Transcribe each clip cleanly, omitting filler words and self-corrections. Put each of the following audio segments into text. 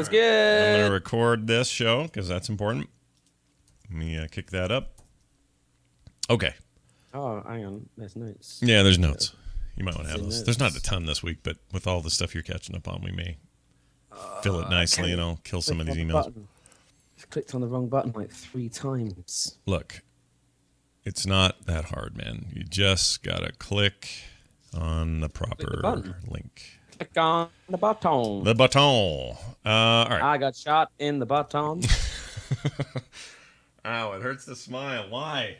That's good. I'm going to record this show because that's important. Let me kick that up. Okay. Oh, hang on. There's notes. Yeah, there's notes. You might want to have those. Notes. There's not a ton this week, but with all the stuff you're catching up on, we may fill it nicely and I'll kill some of these emails. I've clicked on the wrong button like 3 times. Look, it's not that hard, man. You just got to click on the proper link. Click on the button. The button. All right. I got shot in the button. Ow, it hurts to smile. Why?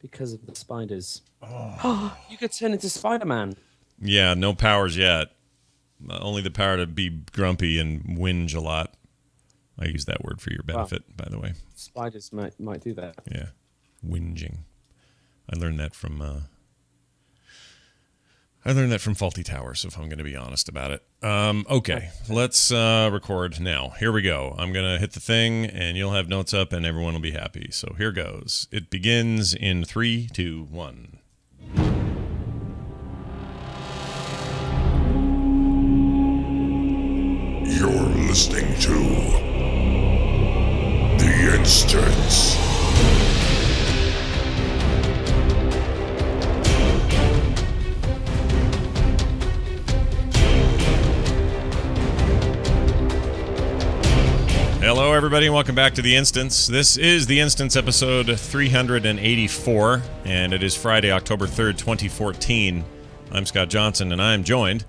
Because of the spiders. Oh. You could turn into Spider-Man. Yeah, no powers yet. Only the power to be grumpy and whinge a lot. I use that word for your benefit, by the way. Spiders might do that. Yeah, whinging. I learned that from Faulty Towers, if I'm going to be honest about it. Okay, let's record now. Here we go. I'm going to hit the thing, and you'll have notes up, and everyone will be happy. So here goes. It begins in 3, 2, 1. You're listening to The Instance. Hello, everybody, and welcome back to The Instance. This is The Instance episode 384, and it is Friday, October 3rd, 2014. I'm Scott Johnson, and I'm joined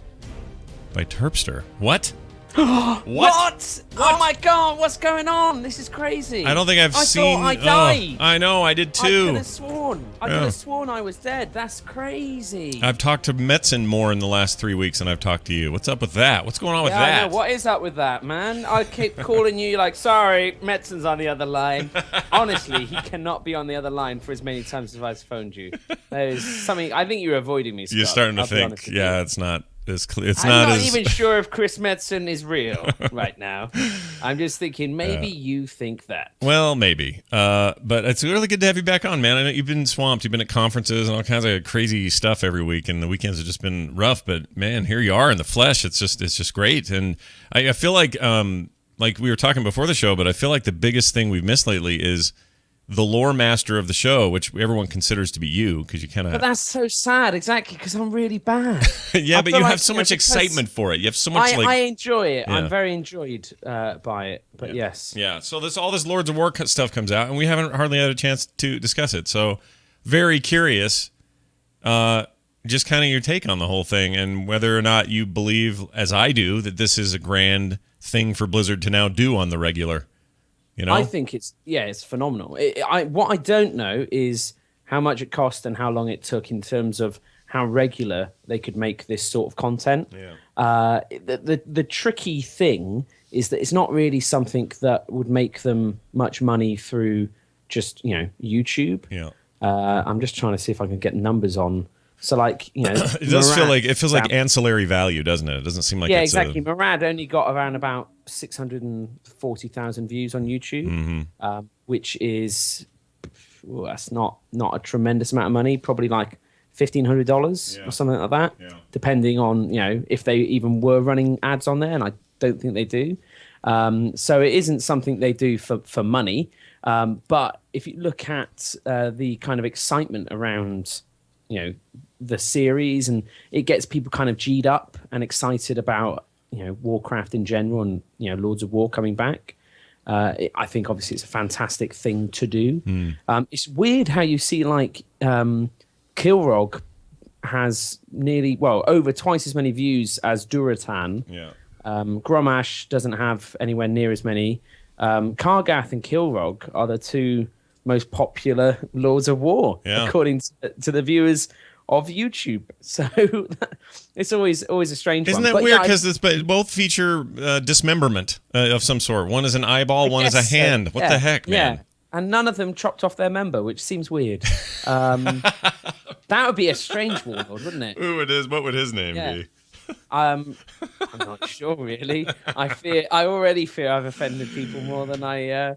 by Terpster. What? What? Oh my god, what's going on? This is crazy. I don't think I've seen... I thought I died. I know, I did too. I could have sworn. I could have sworn I was dead. That's crazy. I've talked to Metzen more in the last 3 weeks than I've talked to you. What's up with that? What's going on with that? I know. What is up with that, man? I keep calling you like, sorry, Metzen's on the other line. Honestly, he cannot be on the other line for as many times as I've phoned you. There's something... I think you're avoiding me, Scott. You're starting to think, yeah, it's not... I'm not even sure if Chris Metzen is real right now. I'm just thinking maybe you think that. Well, maybe. But it's really good to have you back on, man. I know you've been swamped. You've been at conferences and all kinds of crazy stuff every week, and the weekends have just been rough. But man, here you are in the flesh. It's just great. And I feel like we were talking before the show, but I feel like the biggest thing we've missed lately is the lore master of the show, which everyone considers to be you, because you kind of... But that's so sad, exactly, because I'm really bad. Yeah, but you have so much excitement for it. You have so much, I enjoy it. Yeah. I'm very enjoyed by it, but yes. Yeah, so all this Lords of War stuff comes out, and we haven't hardly had a chance to discuss it. So very curious, just kind of your take on the whole thing, and whether or not you believe, as I do, that this is a grand thing for Blizzard to now do on the regular. You know? I think it's phenomenal. What I don't know is how much it cost and how long it took in terms of how regular they could make this sort of content. Yeah. The tricky thing is that it's not really something that would make them much money through just YouTube. Yeah. I'm just trying to see if I can get numbers on. So it does feel like ancillary value, doesn't it? It doesn't seem like exactly. Murad only got around about 640,000 views on YouTube, which is that's not a tremendous amount of money. Probably like $1,500 or something like that, depending on if they even were running ads on there, and I don't think they do. So it isn't something they do for money. But if you look at the kind of excitement around the series, and it gets people kind of G'd up and excited about Warcraft in general, and Lords of War coming back. I think obviously it's a fantastic thing to do. It's weird how you see Kilrog has over twice as many views as Duratan. Grommash doesn't have anywhere near as many. Kargath and Kilrog are the two most popular Lords of War, according to the viewers of YouTube. So it's always a strange one. Isn't that weird? Because both feature dismemberment of some sort. One is an eyeball, one is a hand. What the heck, man? Yeah, and none of them chopped off their member, which seems weird. That would be a strange warlord, wouldn't it? Who it is? What would his name be? I'm not sure, really. I already fear I've offended people more than I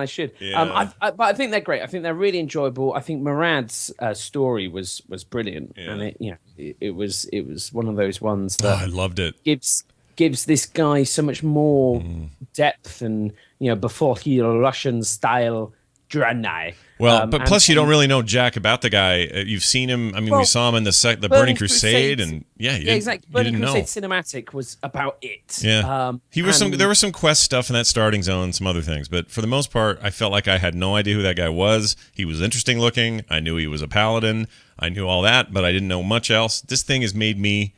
should. Yeah. But I think they're great. I think they're really enjoyable. I think Murad's story was brilliant, and it was one of those ones that I loved it. gives this guy so much more depth and, before he Russian style Draenei. Well, but plus you don't really know jack about the guy. You've seen him. I mean, we saw him in the Burning Crusade, and exactly. Burning Crusade cinematic was about it. Yeah, there was some quest stuff in that starting zone, and some other things, but for the most part, I felt like I had no idea who that guy was. He was interesting looking. I knew he was a paladin. I knew all that, but I didn't know much else. This thing has made me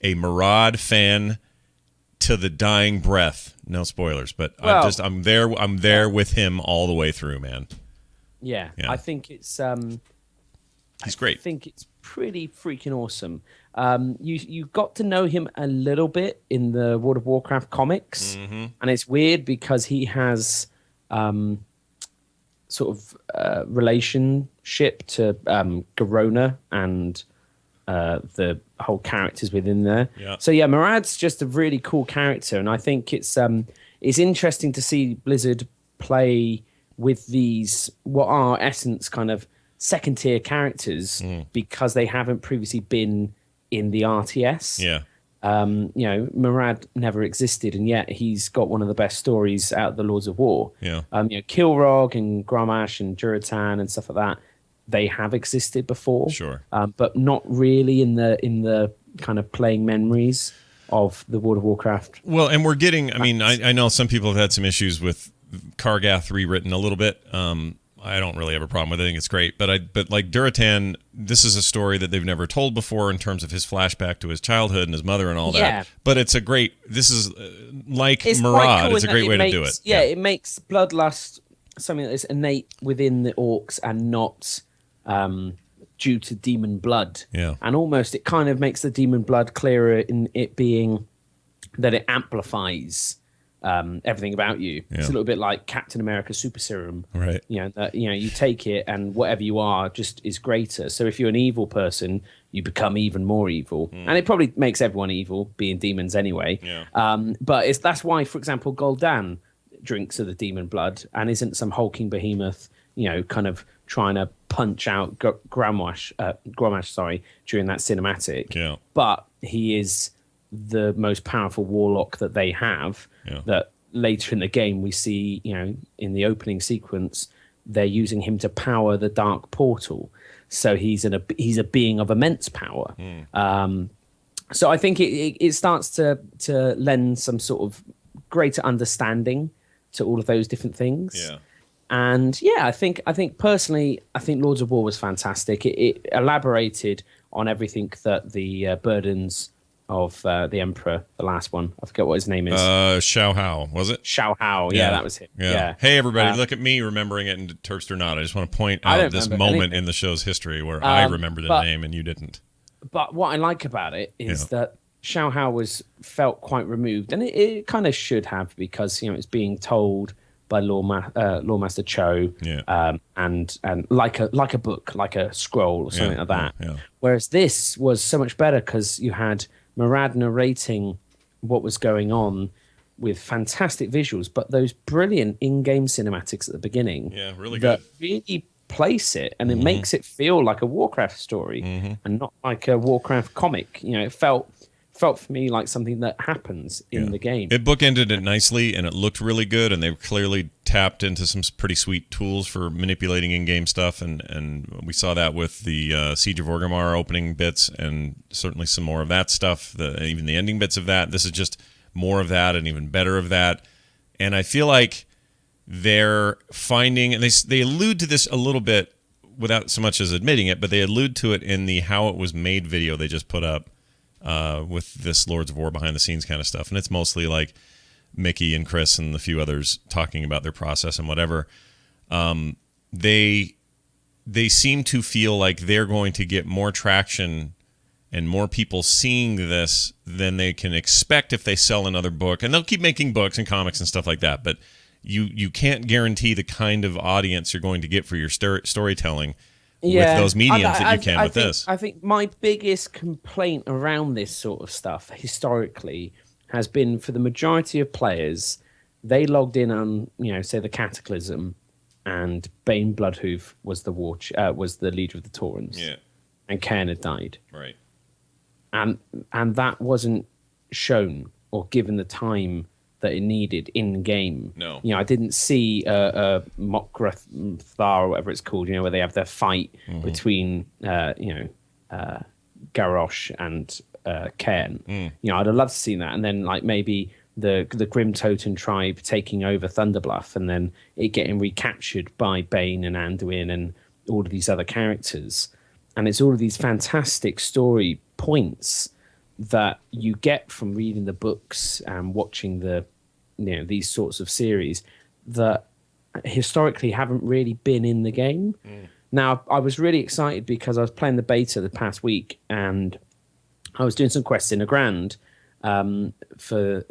a Murad fan to the dying breath. No spoilers, but I'm there with him all the way through, man. Yeah. I think it's he's great. I think it's pretty freaking awesome. You got to know him a little bit in the World of Warcraft comics, and it's weird because he has sort of relationship to Garona and the whole characters within there. Yeah. So Murad's just a really cool character, and I think it's interesting to see Blizzard play with these what are essence kind of second tier characters because they haven't previously been in the RTS. Yeah. Murad never existed, and yet he's got one of the best stories out of the Lords of War. Yeah. Kilrog and Grommash and Duratan and stuff like that, they have existed before. Sure. But not really in the kind of playing memories of the World of Warcraft. Well, and we're getting. I mean, I know some people have had some issues with Kargath rewritten a little bit. I don't really have a problem with it. I think it's great. But like Duratan, this is a story that they've never told before in terms of his flashback to his childhood and his mother and all that. But it's this is like it's Murad. Cool, it's a great way to do it. Yeah, it makes bloodlust something that is innate within the orcs and not due to demon blood. Yeah. And almost it kind of makes the demon blood clearer in it being that it amplifies everything about you. Yeah. It's a little bit like Captain America Super Serum. Right. You take it and whatever you are just is greater. So if you're an evil person, you become even more evil. And it probably makes everyone evil, being demons anyway. Yeah. But that's why, for example, Gul'dan drinks of the demon blood and isn't some hulking behemoth, kind of trying to punch out Grommash, during that cinematic. Yeah. But he is the most powerful warlock that they have. Yeah. That later in the game we see, in the opening sequence, they're using him to power the dark portal. So he's a being of immense power. So I think it starts to lend some sort of greater understanding to all of those different things. Yeah. And I think personally, Lords of War was fantastic. It elaborated on everything that the burdens of the Emperor, the last one. I forget what his name is. Xiao Hao, was it? Xiao Hao, yeah, that was him. Yeah. Hey, everybody, look at me remembering it, and Terpster not. I just want to point out this moment in the show's history where I remember the name and you didn't. But what I like about it is that Xiao Hao felt quite removed, and it kind of should have, because it's being told by Lawmaster Cho, and like a book, like a scroll or something like that. Yeah. Whereas this was so much better because you had Murad narrating what was going on with fantastic visuals, but those brilliant in-game cinematics at the beginning. Yeah, really that good. really place it, and it makes it feel like a Warcraft story and not like a Warcraft comic. It felt for me like something that happens in the game. It bookended it nicely, and it looked really good, and they've clearly tapped into some pretty sweet tools for manipulating in-game stuff, and we saw that with the Siege of Orgrimmar opening bits, and certainly some more of that stuff, even the ending bits of that. This is just more of that and even better of that, and I feel like they're finding, and they allude to this a little bit without so much as admitting it, but they allude to it in the How It Was Made video they just put up, with this Lords of War behind the scenes kind of stuff. And it's mostly like Mickey and Chris and a few others talking about their process and whatever. They seem to feel like they're going to get more traction and more people seeing this than they can expect if they sell another book. And they'll keep making books and comics and stuff like that. But you can't guarantee the kind of audience you're going to get for your storytelling with those mediums that you can with this. I think my biggest complaint around this sort of stuff historically has been, for the majority of players, they logged in on, say the Cataclysm, and Bane Bloodhoof was the leader of the Taurens. Yeah. And Cairn had died. Right. And that wasn't shown or given the time that it needed in game. No. I didn't see a Mok'Thar or whatever it's called, where they have their fight between Garrosh and Cairn. I'd have loved to see that, and then like maybe the Grim Totem tribe taking over Thunderbluff, and then it getting recaptured by Bane and Anduin and all of these other characters. And it's all of these fantastic story points that you get from reading the books and watching these sorts of series that historically haven't really been in the game. Now, I was really excited because I was playing the beta the past week, and I was doing some quests in a Grand, for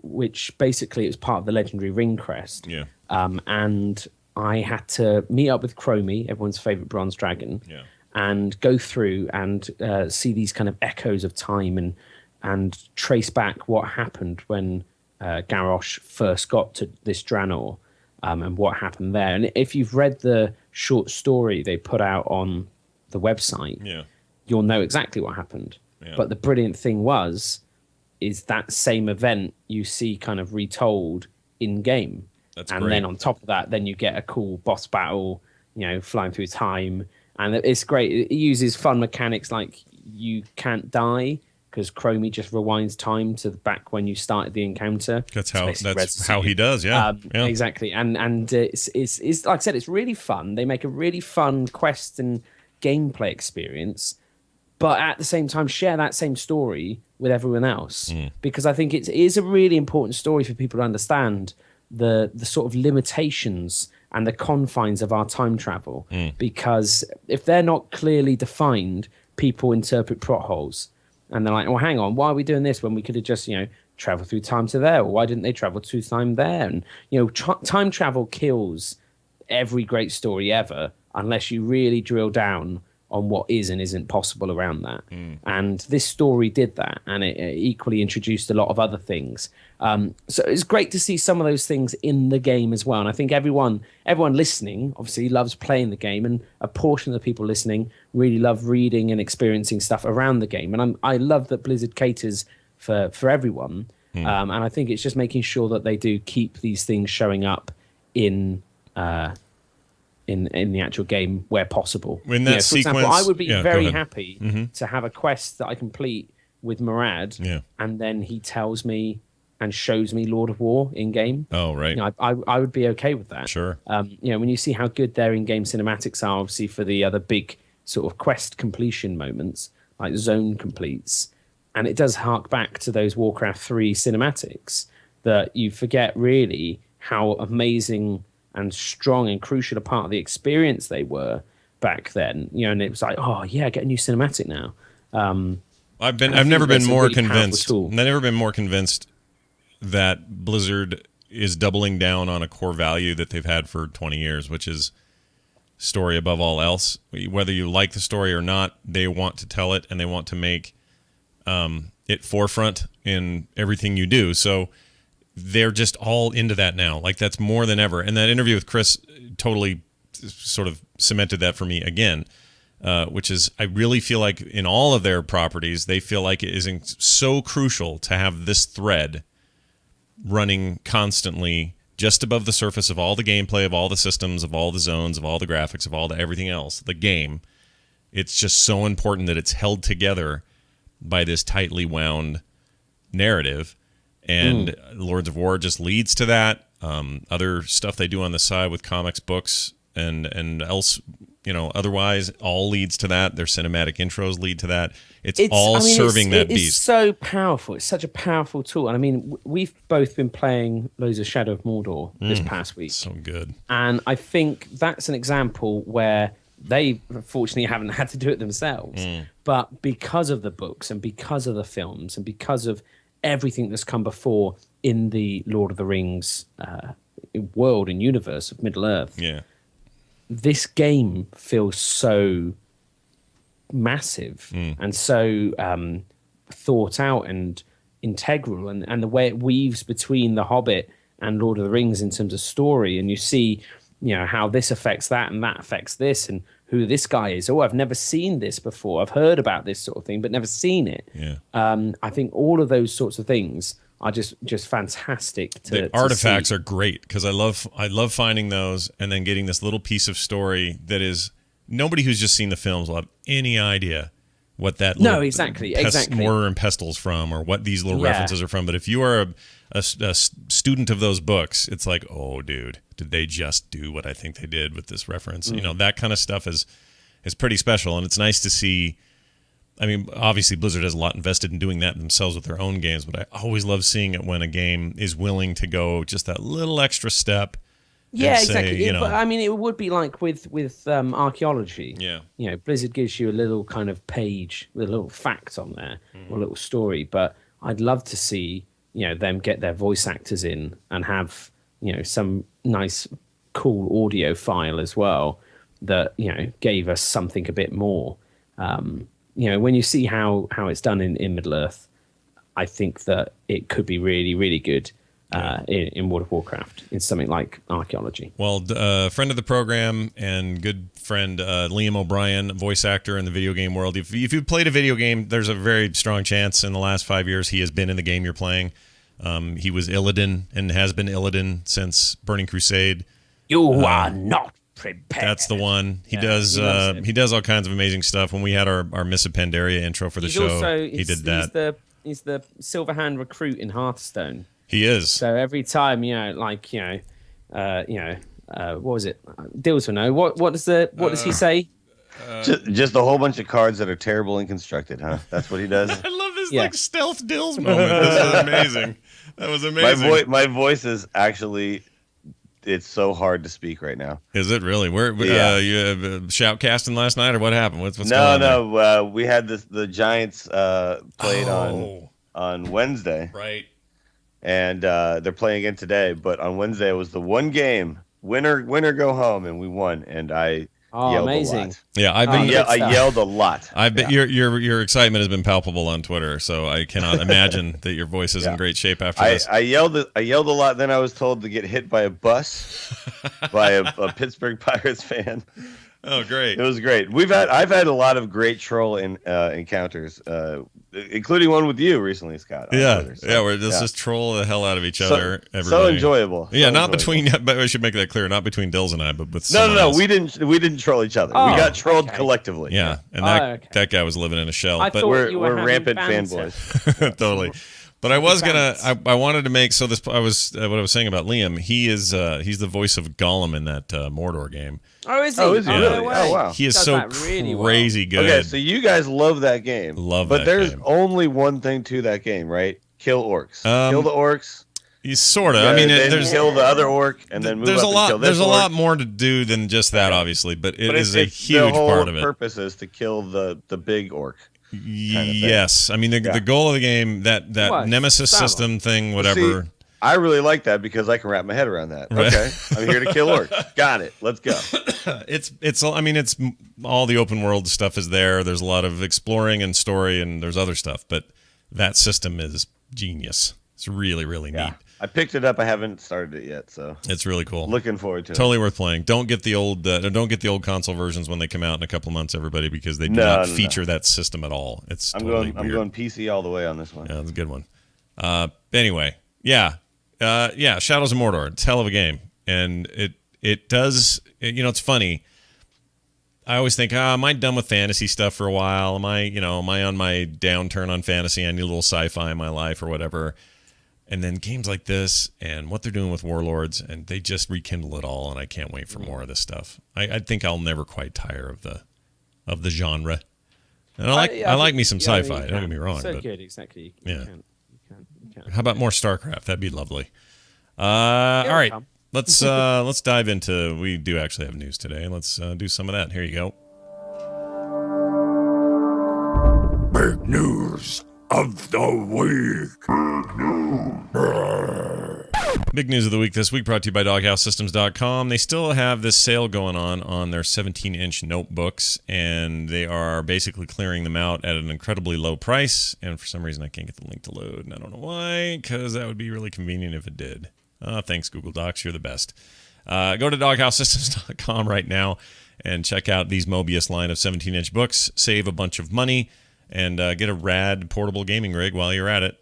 which basically it was part of the legendary ring crest. Yeah. And I had to meet up with Chromie, everyone's favorite bronze dragon. Yeah. And go through and see these kind of echoes of time and trace back what happened when Garrosh first got to this Draenor, and what happened there. And if you've read the short story they put out on the website, you'll know exactly what happened. Yeah. But the brilliant thing is that same event you see kind of retold in game. That's and great. Then on top of that, then you get a cool boss battle, flying through time. And it's great. It uses fun mechanics like you can't die because Chromie just rewinds time to back when you started the encounter. That's how he does. Yeah. Exactly. And it's like I said, it's really fun. They make a really fun quest and gameplay experience, but at the same time share that same story with everyone else, because I think it is a really important story for people to understand the sort of limitations and the confines of our time travel, because if they're not clearly defined, people interpret plot holes, and they're like, well, hang on, why are we doing this when we could have just traveled through time to there, or why didn't they travel through time there? And time travel kills every great story ever unless you really drill down on what is and isn't possible around that. And this story did that, and it equally introduced a lot of other things. So it's great to see some of those things in the game as well. And I think everyone listening obviously loves playing the game, and a portion of the people listening really love reading and experiencing stuff around the game. And I love that Blizzard caters for everyone. And I think it's just making sure that they do keep these things showing up in the actual game where possible. In that for sequence, example, I would be very happy to have a quest that I complete with Murad, and then he tells me and shows me Lord of War in game. Oh, right. I would be okay with that. Sure. When you see how good their in-game cinematics are, obviously for the other big sort of quest completion moments, like zone completes, and it does hark back to those Warcraft 3 cinematics that you forget really how amazing and strong and crucial a part of the experience they were back then. And it was like, oh yeah, get a new cinematic now. I've never been more convinced. I've never been more convinced that Blizzard is doubling down on a core value that they've had for 20 years, which is story above all else. Whether you like the story or not, they want to tell it, and they want to make it forefront in everything you do. So they're just all into that now. Like, that's more than ever. And that interview with Chris totally sort of cemented that for me again, which is, I really feel like in all of their properties, they feel like it is so crucial to have this thread running constantly just above the surface of all the gameplay, of all the systems, of all the zones, of all the graphics, of all the everything else, the game. It's just so important that it's held together by this tightly wound narrative. And Lords of War just leads to that. Other stuff they do on the side with comics, books, and else, otherwise, all leads to that. Their cinematic intros lead to that. It's serving that beast. It's so powerful. It's such a powerful tool. And I mean, we've both been playing loads of Shadow of Mordor this past week. So good. And I think that's an example where they fortunately haven't had to do it themselves. But because of the books and because of the films and because of everything that's come before in the Lord of the Rings world and universe of Middle-earth, this game feels so massive and so thought out and integral, and the way it weaves between The Hobbit and Lord of the Rings in terms of story, and you see how this affects that and that affects this, and who this guy is. Oh, I've never seen this before. I've heard about this sort of thing, but never seen it. I think all of those sorts of things are just fantastic. The artifacts are great because I love finding those and then getting this little piece of story that is nobody who's just seen the films will have any idea what that exactly mortar and pestle's from or what these little references are from. But if you are a student of those books, it's like, oh, dude, did they just do what I think they did with this reference? You know, that kind of stuff is pretty special, and it's nice to see. I mean, obviously Blizzard has a lot invested in doing that themselves with their own games, but I always love seeing it when a game is willing to go just that little extra step. Yeah, exactly. But I mean, it would be like with archaeology. Yeah. You know, Blizzard gives you a little kind of page with a little fact on there, or a little story. But I'd love to see, you know, them get their voice actors in and have, you know, some nice, cool audio file as well that, you know, gave us something a bit more. You know, when you see how it's done in Middle-earth, I think that it could be really, really good. In World of Warcraft, in something like archaeology. Well, friend of the program and good friend Liam O'Brien, voice actor in the video game world. If you've played a video game, there's a very strong chance in the last 5 years he has been in the game you're playing. He was Illidan and has been Illidan since Burning Crusade. You are not prepared. That's the one. He does all kinds of amazing stuff. When we had our Miss Pandaria intro for the show, he did that. He's the Silverhand recruit in Hearthstone. He is. So every time, you know, like, what was it? Dills will know. What does he say? Just a whole bunch of cards that are terrible and constructed, huh? That's what he does. I love this like stealth Dills moment. This was amazing. That was amazing. My voice is actually, it's so hard to speak right now. Is it really? You shoutcasting last night or what happened? What's going on? No. We had the Giants played on Wednesday. Right. And they're playing again today. But on Wednesday, it was the one game, winner go home, and we won. And I yelled amazing. a lot. Yeah, I yelled a lot. I bet your excitement has been palpable on Twitter, so I cannot imagine that your voice is in great shape after this. I yelled a lot. Then I was told to get hit by a bus by a Pittsburgh Pirates fan. Oh, great! It was great. I've had a lot of great troll encounters, including one with you recently, Scott. Twitter, so, we're just troll the hell out of each other. Everybody. So enjoyable. Yeah, not between. But I should make that clear. Not between Dills and I, but with no. We didn't troll each other. We got trolled collectively. Yeah, and that guy was living in a shell. But we're rampant fanboys. Totally. But I was I wanted to make this. What I was saying about Liam. He's the voice of Gollum in that Mordor game. Oh, is he? Oh, is he really? Oh, wow. He is so crazy good. Okay, so you guys love that game. But there's only one thing to that game, right? Kill orcs. Kill the orcs. He's sort of. I mean, there's kill the other orc, and then move there's up a lot. And kill this there's orc. a lot more to do than just that, obviously. But it is a huge the whole part of it. Purpose is to kill the big orc. Yes, I mean the goal of the game, that nemesis system thing, whatever. See, I really like that because I can wrap my head around that. Right. Okay, I'm here to kill orcs. Got it. Let's go. It's all the open world stuff is there. There's a lot of exploring and story, and there's other stuff, but that system is genius. It's really, really neat. I picked it up. I haven't started it yet, so it's really cool. Looking forward to it. Totally worth playing. Don't get the old console versions when they come out in a couple of months, everybody, because they do not feature that system at all. I'm going PC all the way on this one. Yeah, that's a good one. Anyway, Shadows of Mordor. It's a hell of a game, and it does. It's funny. I always think, am I done with fantasy stuff for a while? Am I on my downturn on fantasy? I need a little sci-fi in my life or whatever. And then games like this and what they're doing with Warlords, and they just rekindle it all, and I can't wait for more of this stuff. I think I'll never quite tire of the genre. And I like me some sci-fi. Don't get me wrong. So good, exactly. You can. How about more StarCraft? That'd be lovely. All right, let's dive into. We do actually have news today. Let's do some of that. Here you go. Big news of the week. Big news of the week this week brought to you by DoghouseSystems.com. They still have this sale going on their 17-inch notebooks, and they are basically clearing them out at an incredibly low price. And for some reason, I can't get the link to load, and I don't know why, because that would be really convenient if it did. Thanks, Google Docs. You're the best. Go to DoghouseSystems.com right now and check out these Mobius line of 17-inch books. Save a bunch of money and get a rad portable gaming rig while you're at it.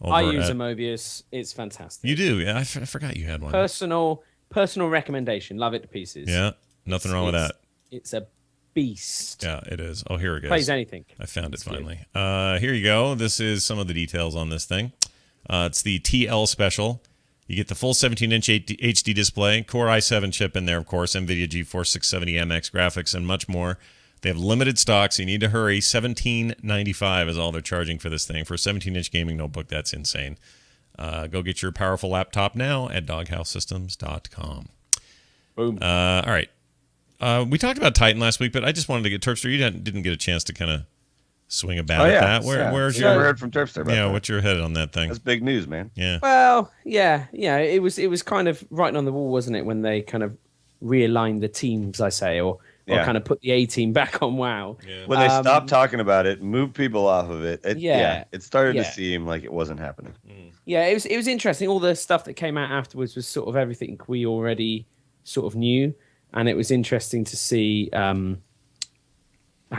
I use a Mobius. It's fantastic. You do? Yeah, I forgot you had one. Personal recommendation. Love it to pieces. Yeah, nothing wrong with that. It's a beast. Yeah, it is. Oh, here it goes. Plays anything. I found it finally. Here you go. This is some of the details on this thing. It's the TL Special. You get the full 17-inch HD display, Core i7 chip in there, of course, NVIDIA GeForce 670MX graphics, and much more. They have limited stock, so you need to hurry. $17.95 is all they're charging for this thing. For a 17-inch gaming notebook, that's insane. Go get your powerful laptop now at doghousesystems.com. Boom. All right. We talked about Titan last week, but I just wanted to get Terpster. You didn't get a chance to kind of swing about at that. Where's your? Never heard from Terpster about that. What's your head on that thing? That's big news, man. Yeah. Well, yeah. It was kind of writing on the wall, wasn't it, when they kind of realigned the teams, I say, or kind of put the A team back on WoW. Yeah. When they stopped talking about it, moved people off of it. It started to seem like it wasn't happening. Yeah, it was interesting. All the stuff that came out afterwards was sort of everything we already sort of knew, and it was interesting to see how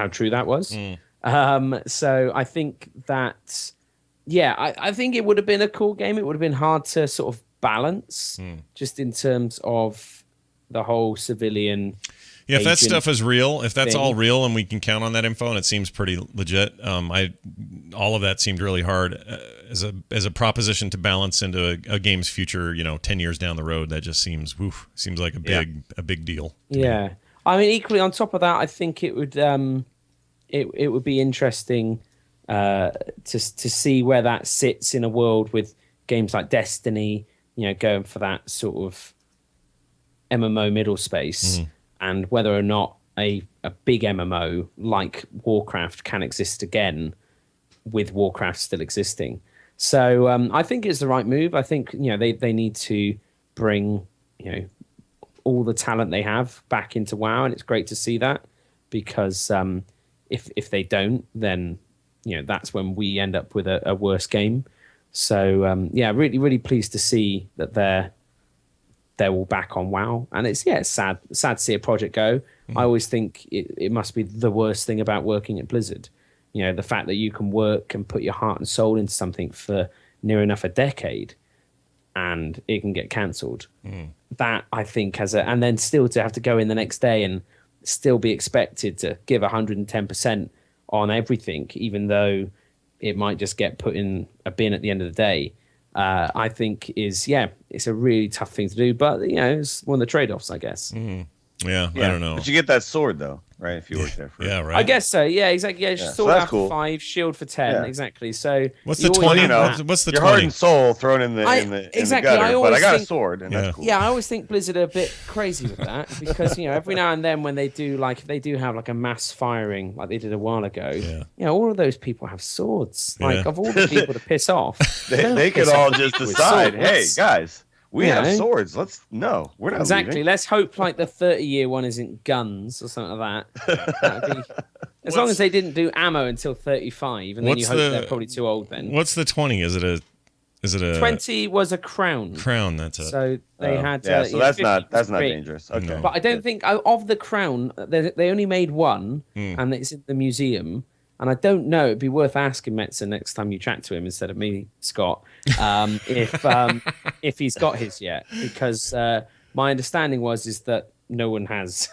true that was. So I think that, I think it would have been a cool game. It would have been hard to sort of balance just in terms of the whole civilian. Yeah, if that stuff is real, if that's all real and we can count on that info, and it seems pretty legit, all of that seemed really hard as a proposition to balance into a game's future. 10 years down the road, that just seems like a big deal. Yeah, I mean, equally on top of that, I think it would it would be interesting to see where that sits in a world with games like Destiny, going for that sort of MMO middle space. And whether or not a big MMO like Warcraft can exist again with Warcraft still existing. So I think it's the right move. I think they need to bring all the talent they have back into WoW, and it's great to see that, because if they don't, then that's when we end up with a worse game. So really, really pleased to see that they're all back on WoW, and it's sad to see a project go. I always think it must be the worst thing about working at Blizzard. The fact that you can work and put your heart and soul into something for near enough a decade, and it can get cancelled. That, I think, and then still to have to go in the next day and still be expected to give 110% on everything, even though it might just get put in a bin at the end of the day. I think it's a really tough thing to do, but it's one of the trade-offs, I guess. Yeah, I don't know. But you get that sword though, right? If you work there for right. I guess so. Yeah, exactly. Yeah, sword so that's after cool. 5, shield for 10. Exactly. So what's the 20? What's the your 20? heart and soul thrown in the gutter, but I got a sword, and that's cool. Yeah, I always think Blizzard are a bit crazy with that, because every now and then when they do if they do have a mass firing like they did a while ago, all of those people have swords. Of all the people to piss off, they could all just decide, hey guys, we have swords. We're not exactly. leaving. Let's hope the 30-year one isn't guns or something like that. That'd be, as long as they didn't do ammo until 35, and then you hope they're probably too old then. What's the 20? Is it a 20 was a crown. Crown, that's it. So they had so that's not dangerous. Okay. No. But I don't think of the crown, they only made one, and it's in the museum. And I don't know, it'd be worth asking Metzer next time you chat to him instead of me, Scott, if he's got his yet. Because my understanding is that no one has.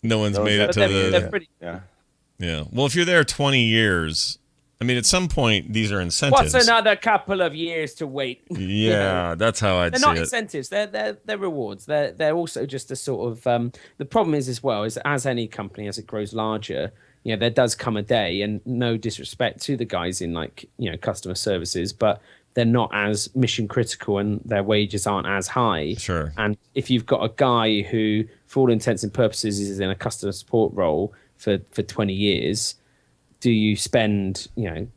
No one's made it to they're pretty. Yeah. Well, if you're there 20 years, I mean, at some point, these are incentives. What's another couple of years to wait? Yeah, that's how I'd see it. They're not incentives. They're rewards. They're also just a sort of... the problem is, as well, is as any company, as it grows larger... there does come a day, and no disrespect to the guys in customer services, but they're not as mission critical and their wages aren't as high. Sure. And if you've got a guy who, for all intents and purposes, is in a customer support role for 20 years, do you spend, $10,000,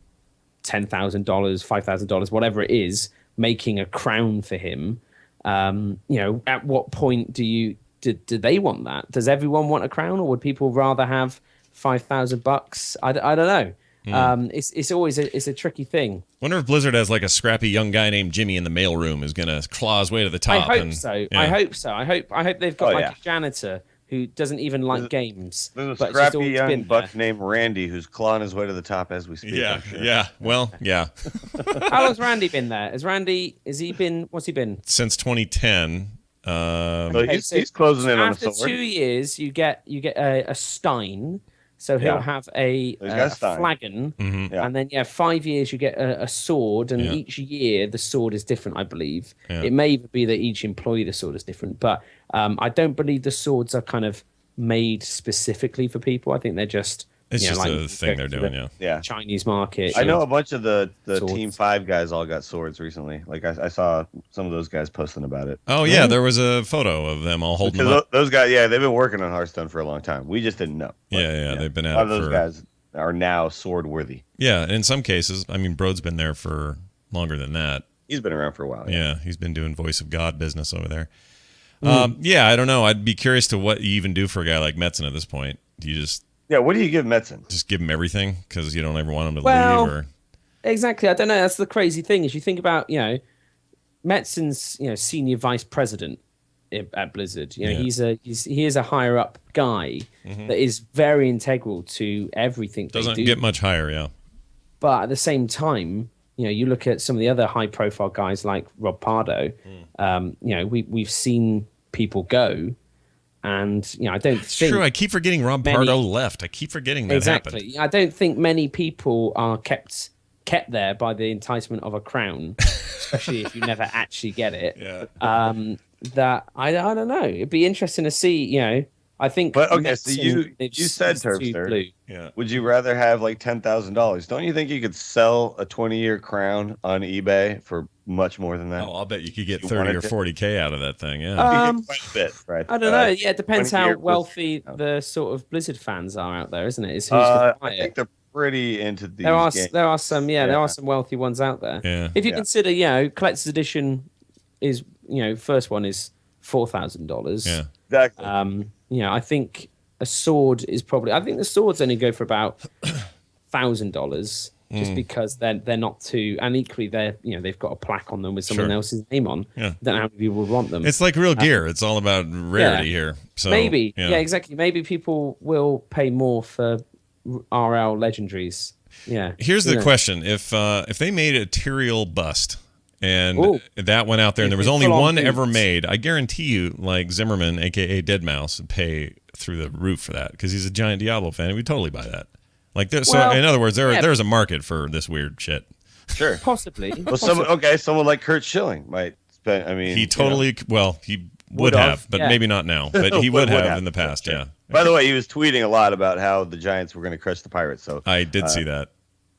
$5,000, whatever it is, making a crown for him? At what point do they want that? Does everyone want a crown, or would people rather have $5,000? I don't know. It's always a tricky thing. Wonder if Blizzard has a scrappy young guy named Jimmy in the mailroom who's gonna claw his way to the top. I hope so. I hope they've got a janitor who doesn't even like games. There's a but it's just scrappy always young been buck there. named Randy who's clawing his way to the top as we speak. Yeah, I'm sure. yeah. Well, yeah. How long's Randy been there? What's he been? Since 2010. So he's closing in on a After sword. 2 years, you get a Stein. So he'll Yeah. have a He's got a Stein. flagon, Yeah. and then 5 years you get a sword, and Yeah. each year the sword is different. I believe Yeah. it may even be that each employee the sword is different, but I don't believe the swords are kind of made specifically for people. I think they're just It's just like a you thing go they're to doing, the yeah. Yeah. Chinese market. I know a bunch of the Swords. Team 5 guys all got swords recently. Like I saw some of those guys posting about it. Oh, yeah, there was a photo of them all holding them Because up. those guys, they've been working on Hearthstone for a long time. We just didn't know. But, Yeah, they've been a at lot it of those for... guys are now sword worthy. Yeah, in some cases, I mean, Brode's been there for longer than that. He's been around for a while. Yeah, he's been doing voice of God business over there. Yeah, I don't know. I'd be curious to what you even do for a guy like Metzen at this point. Do you just What do you give Metzen? give him everything because you don't ever want him to Well, leave? Or Exactly. I don't know. That's the crazy thing is you think about, Metzen's, senior vice president at Blizzard. Yeah. He is a higher up guy that is very integral to everything they doesn't do. get much higher, yeah. But at the same time, you look at some of the other high profile guys like Rob Pardo. We've seen people go, and I don't It's think true. I keep forgetting Rob Pardo left. I keep forgetting that exactly. happened. I don't think many people are kept there by the enticement of a crown, especially if you never actually get it. Yeah. That I don't know. It'd be interesting to see. I think. But okay, so Metzen you is said too Terpster. blue. Yeah. Would you rather have like $10,000? Don't you think you could sell a 20-year crown on eBay for much more than that? Oh, I'll bet you could get You 30 or wanted to- 40K out of that thing. Yeah. You get quite a bit, right? I don't know. Yeah, it depends 20 how year wealthy was- the sort of Blizzard fans are out there, isn't it? Is who's gonna buy I it. think they're pretty into these There are games. there are some Yeah. there are some wealthy ones out there. Yeah. If you Yeah. consider collector's edition is first one is $4,000. Yeah. Exactly. I think a sword is probably. I think the swords only go for about $1,000, just because they're not too. And equally, they've got a plaque on them with someone Sure. else's name on. Yeah. Don't know how many people would want them. It's like real gear. It's all about rarity here. So Maybe, yeah. yeah, exactly. Maybe people will pay more for RL legendaries. Yeah. Here's the Yeah. question: If they made a Tyrael bust and Ooh. that went out there, and there was It's only full on one ever boots. made, I guarantee you, like Zimmerman, aka Deadmau5, would pay through the roof for that because he's a giant Diablo fan. We'd totally buy that. Like, so Well, in other words, yeah. there's a market for this weird shit. Sure. Possibly. Well, someone like Kurt Schilling might spend. I mean, He totally, he would have, have, but yeah. maybe not now. But he would Would have have. in the past. Sure. Yeah, By the way, he was tweeting a lot about how the Giants were going to crush the Pirates. So I did see that.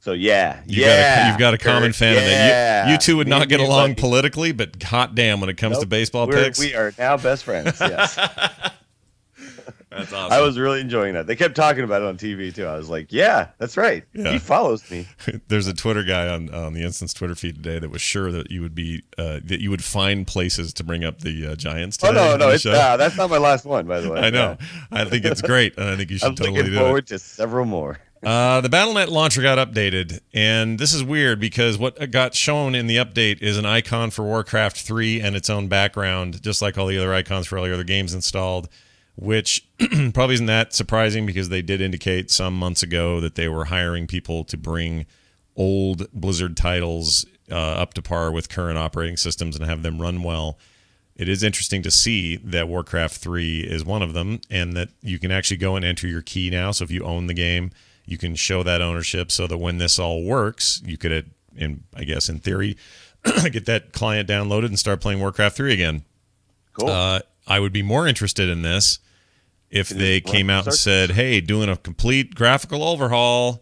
So yeah, You've got a common Kurt, fan of that. You two would Me not and get you, along buddy. politically, but hot damn, when it comes to Nope. baseball We're- picks, we are now best friends. Yes, that's awesome. I was really enjoying that. They kept talking about it on TV too. I was like, yeah, that's right. Yeah. He follows me. There's a Twitter guy on the Instance Twitter feed today that was sure that you would be that you would find places to bring up the Giants. Oh Today no, on no, the it's show. that's not my last one, by the way. I know. I think it's great, and I think you I'm should totally looking do it. forward to several more. The Battlenet launcher got updated, and this is weird because what got shown in the update is an icon for Warcraft 3 and its own background, just like all the other icons for all the other games installed, which probably isn't that surprising because they did indicate some months ago that they were hiring people to bring old Blizzard titles up to par with current operating systems and have them run well. It is interesting to see that Warcraft 3 is one of them, and that you can actually go and enter your key now. So if you own the game, you can show that ownership so that when this all works, you could, I guess in theory, get that client downloaded and start playing Warcraft 3 again. Cool. I would be more interested in this if Can they you came out and start- said, hey, doing a complete graphical overhaul,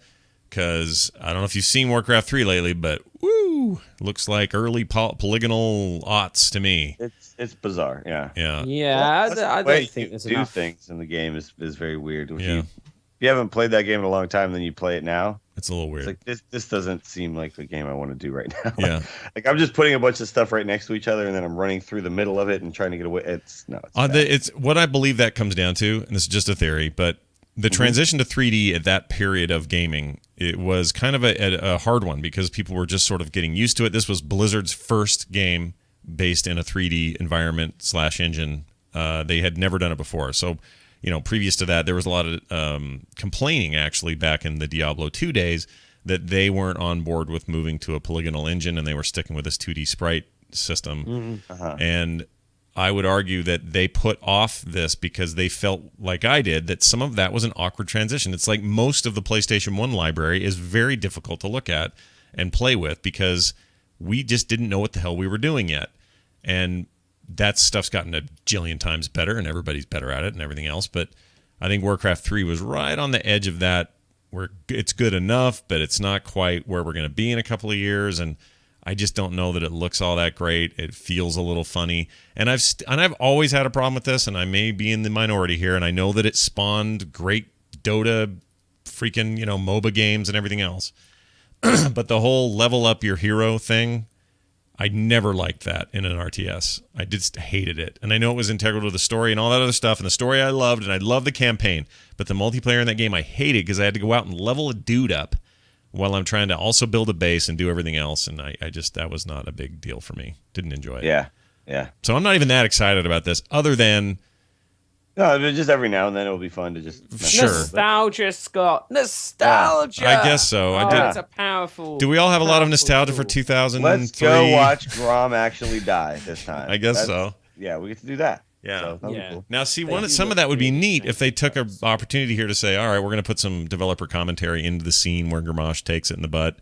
because I don't know if you've seen Warcraft 3 lately, but woo, looks like early polygonal aughts to me. It's bizarre. Yeah. Yeah. Yeah, That's I the way don't think you there's do enough. things in the game is very weird. Yeah. If you haven't played that game in a long time, then you play it now. It's a little weird. It's like this doesn't seem like the game I want to do right now. Yeah. Like I'm just putting a bunch of stuff right next to each other, and then I'm running through the middle of it and trying to get away. It's bad. It's what I believe that comes down to, and this is just a theory, but the transition to 3D at that period of gaming, it was kind of a hard one because people were just sort of getting used to it. This was Blizzard's first game based in a 3D environment / engine. They had never done it before. So previous to that, there was a lot of complaining actually back in the Diablo 2 days that they weren't on board with moving to a polygonal engine and they were sticking with this 2D sprite system. And I would argue that they put off this because they felt like I did, that some of that was an awkward transition. It's like most of the PlayStation 1 library is very difficult to look at and play with because we just didn't know what the hell we were doing yet. And that stuff's gotten a jillion times better, and everybody's better at it and everything else. But I think Warcraft 3 was right on the edge of that, where it's good enough, but it's not quite where we're going to be in a couple of years. And I just don't know that it looks all that great. It feels a little funny. And I've always had a problem with this, and I may be in the minority here, and I know that it spawned great Dota freaking, MOBA games and everything else. But the whole level up your hero thing, I never liked that in an RTS. I just hated it. And I know it was integral to the story and all that other stuff. And the story I loved, and I loved the campaign. But the multiplayer in that game I hated because I had to go out and level a dude up while I'm trying to also build a base and do everything else. And I just, that was not a big deal for me. Didn't enjoy it. Yeah. So I'm not even that excited about this, other than... No, but just every now and then it'll be fun to just... Sure. Nostalgia, Scott. Nostalgia. I guess so. It's a powerful... Do we all have a lot of nostalgia for 2003? Let's go watch Grom actually die this time. I guess so. Yeah, we get to do that. Yeah. So that'll be cool. Now, see, some of that would be neat if they took an opportunity here to say, all right, we're going to put some developer commentary into the scene where Gamache takes it in the butt.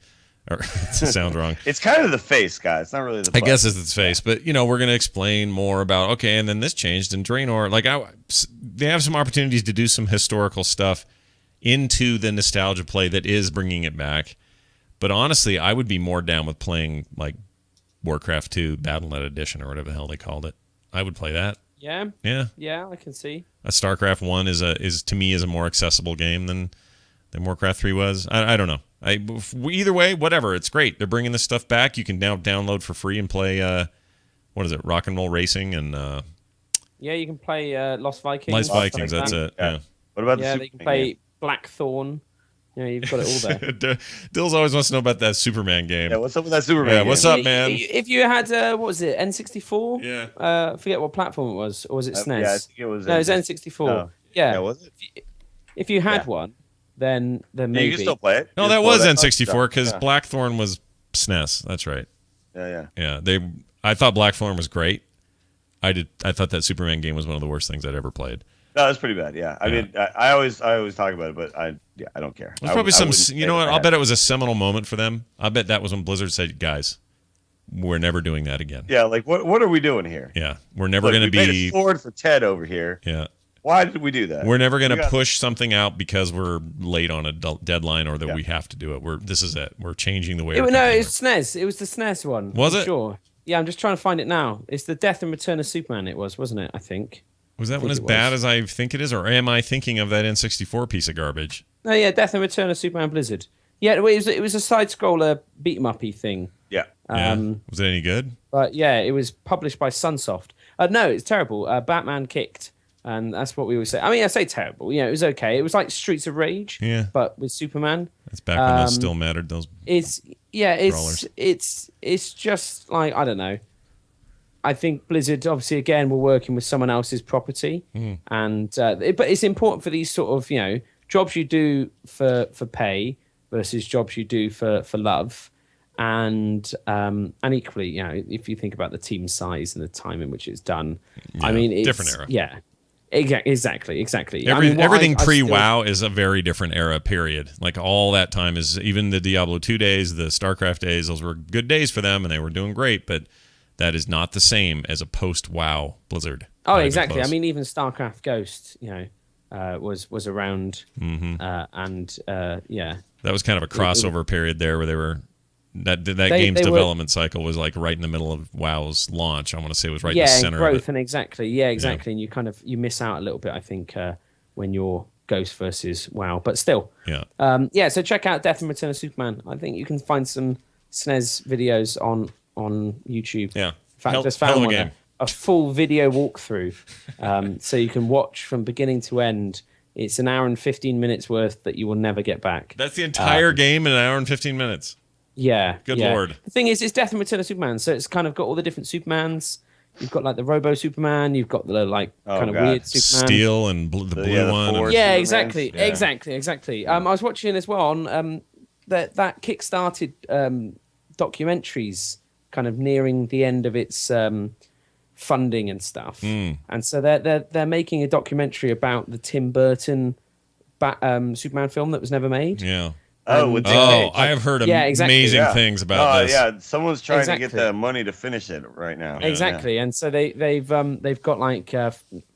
Or, it sounds wrong. It's kind of the face, guy. It's not really the butt. I guess it's its face. But, we're going to explain more about, okay, and then this changed in Draenor. They have some opportunities to do some historical stuff into the nostalgia play that is bringing it back. But honestly, I would be more down with playing, Warcraft 2 Battlenet Edition or whatever the hell they called it. I would play that. Yeah. Yeah. Yeah, I can see. A StarCraft 1 is to me is a more accessible game than Warcraft 3 was. I don't know. Either way, whatever. It's great. They're bringing this stuff back. You can now download for free and play, what is it, Rock and Roll Racing and... yeah, you can play Lost Vikings. Lost Vikings, that's it. Yeah. What about the you can play Blackthorn. You've got it all there. Dills always wants to know about that Superman game. Yeah, what's up with that Superman game? What's up, man? If you had, what was it, N64? Yeah. I forget what platform it was. Or was it SNES? Yeah, I think it was... No, it was N64. No. Yeah. Was it? If you had one, then maybe... you can still play it. No, that was N64 because Blackthorn was SNES. That's right. Yeah. I thought Blackthorn was great. I thought that Superman game was one of the worst things I'd ever played. No, it's pretty bad. Yeah, I mean, I always talk about it, but I don't care. There's probably you know what? I'll bet it was a seminal moment for them. I bet that was when Blizzard said, "Guys, we're never doing that again." Yeah, what are we doing here? Yeah, we're never going to be. We made a sword for Ted over here. Yeah. Why did we do that? We're never going to push something out because we're late on a deadline or that we have to do it. This is it. We're changing the way. No, it's SNES. It was the SNES one. Was it? Sure. Yeah, I'm just trying to find it now. It's the Death and Return of Superman. It wasn't it? I think. Was that one as bad as I think it is, or am I thinking of that N64 piece of garbage? No, yeah, Death and Return of Superman Blizzard. Yeah, it was a side-scroller beat-em-uppy thing. Yeah. Was it any good? But yeah, it was published by Sunsoft. No, it's terrible. Batman kicked, and that's what we always say. I mean, I say terrible. It was okay. It was like Streets of Rage, but with Superman. That's back when those still mattered. Those. Brawlers. It's just like, I don't know. I think Blizzard, obviously, again, we're working with someone else's property, and but it's important for these sort of jobs you do for pay versus jobs you do for love, and equally, if you think about the team size and the time in which it's done, I mean, it's different era. Yeah, exactly. Everything pre-WoW is a very different era. Period. Like all that time is even the Diablo 2 days, the StarCraft days. Those were good days for them, and they were doing great, but. That is not the same as a post-WoW Blizzard. Oh, exactly. I mean, even StarCraft Ghost, was around, and that was kind of a crossover period there, where they were that game's development cycle was like right in the middle of WoW's launch. I want to say it was right in the center growth of it. And exactly, and you miss out a little bit, I think, when you're Ghost versus WoW, but still, So check out Death and Return of Superman. I think you can find some SNES videos on YouTube. Yeah. In fact, I just found one, a full video walkthrough. So you can watch from beginning to end. It's an hour and 15 minutes worth that you will never get back. That's the entire game in an hour and 15 minutes. Yeah. Good Lord. The thing is, it's Death and Return of Superman. So it's kind of got all the different Supermans. You've got like the Robo Superman. You've got the like kind of weird Superman. Steel and the blue one. Yeah, exactly. I was watching as well on that kickstarted documentaries, kind of nearing the end of its funding and stuff. And so they're making a documentary about the Tim Burton Superman film that was never made. Yeah. I have heard amazing things about this. Yeah, someone's trying to get the money to finish it right now. Exactly, and so they've got like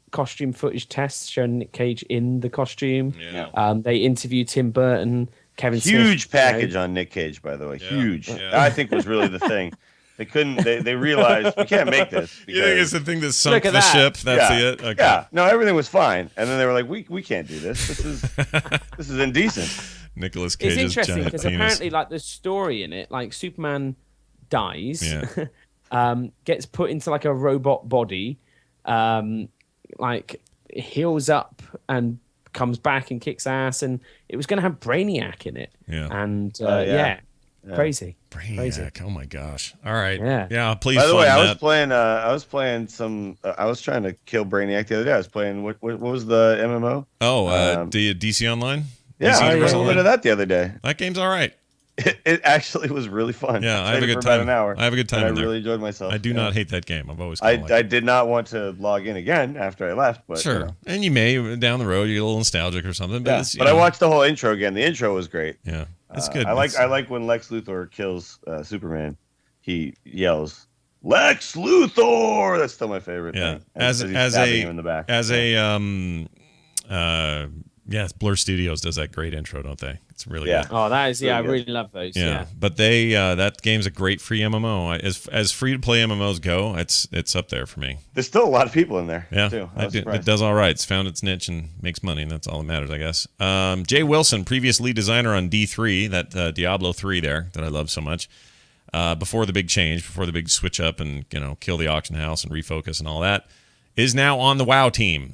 costume footage tests showing Nick Cage in the costume. Yeah. They interview Tim Burton, Kevin Huge Smith, package on Nick Cage, by the way. Huge. Yeah. I think was really the thing. They couldn't. They realized we can't make this. You think it's the thing that sunk the ship? That's it. Okay. Yeah. No, everything was fine, and then they were like, "We can't do this. This is indecent." Nicolas Cage's It's interesting because penis. apparently, like the story in it, like Superman dies, gets put into like a robot body, like heals up and comes back and kicks ass, and it was going to have Brainiac in it. And crazy. Brainiac. Crazy. Oh my gosh. All right. Yeah. Please. By the way, I was playing some. I was trying to kill Brainiac the other day. I was playing what was the MMO? DC Online. Yeah, DC I Universe played a little bit of that the other day. That game's all right. It actually was really fun. Yeah, I played have a it good for time. about an hour. I have a good time. And I really enjoyed myself. I do not hate that game. I've always. I did not want to log in again after I left, but sure. And you may down the road you get a little nostalgic or something. But I watched the whole intro again. The intro was great. Yeah, it's good. I like when Lex Luthor kills Superman. He yells, "Lex Luthor!" That's still my favorite thing. As him in the back. Blur Studios does that great intro, don't they? It's really good. Oh, that is I really love those. Yeah. But they that game's a great free MMO. As free to play MMOs go, it's up there for me. There's still a lot of people in there. Yeah, too. it does all right. It's found its niche and makes money, and that's all that matters, I guess. Jay Wilson, previous lead designer on D3, that Diablo 3 there that I love so much. Before the big change, before the big switch up and kill the auction house and refocus and all that, is now on the WoW team.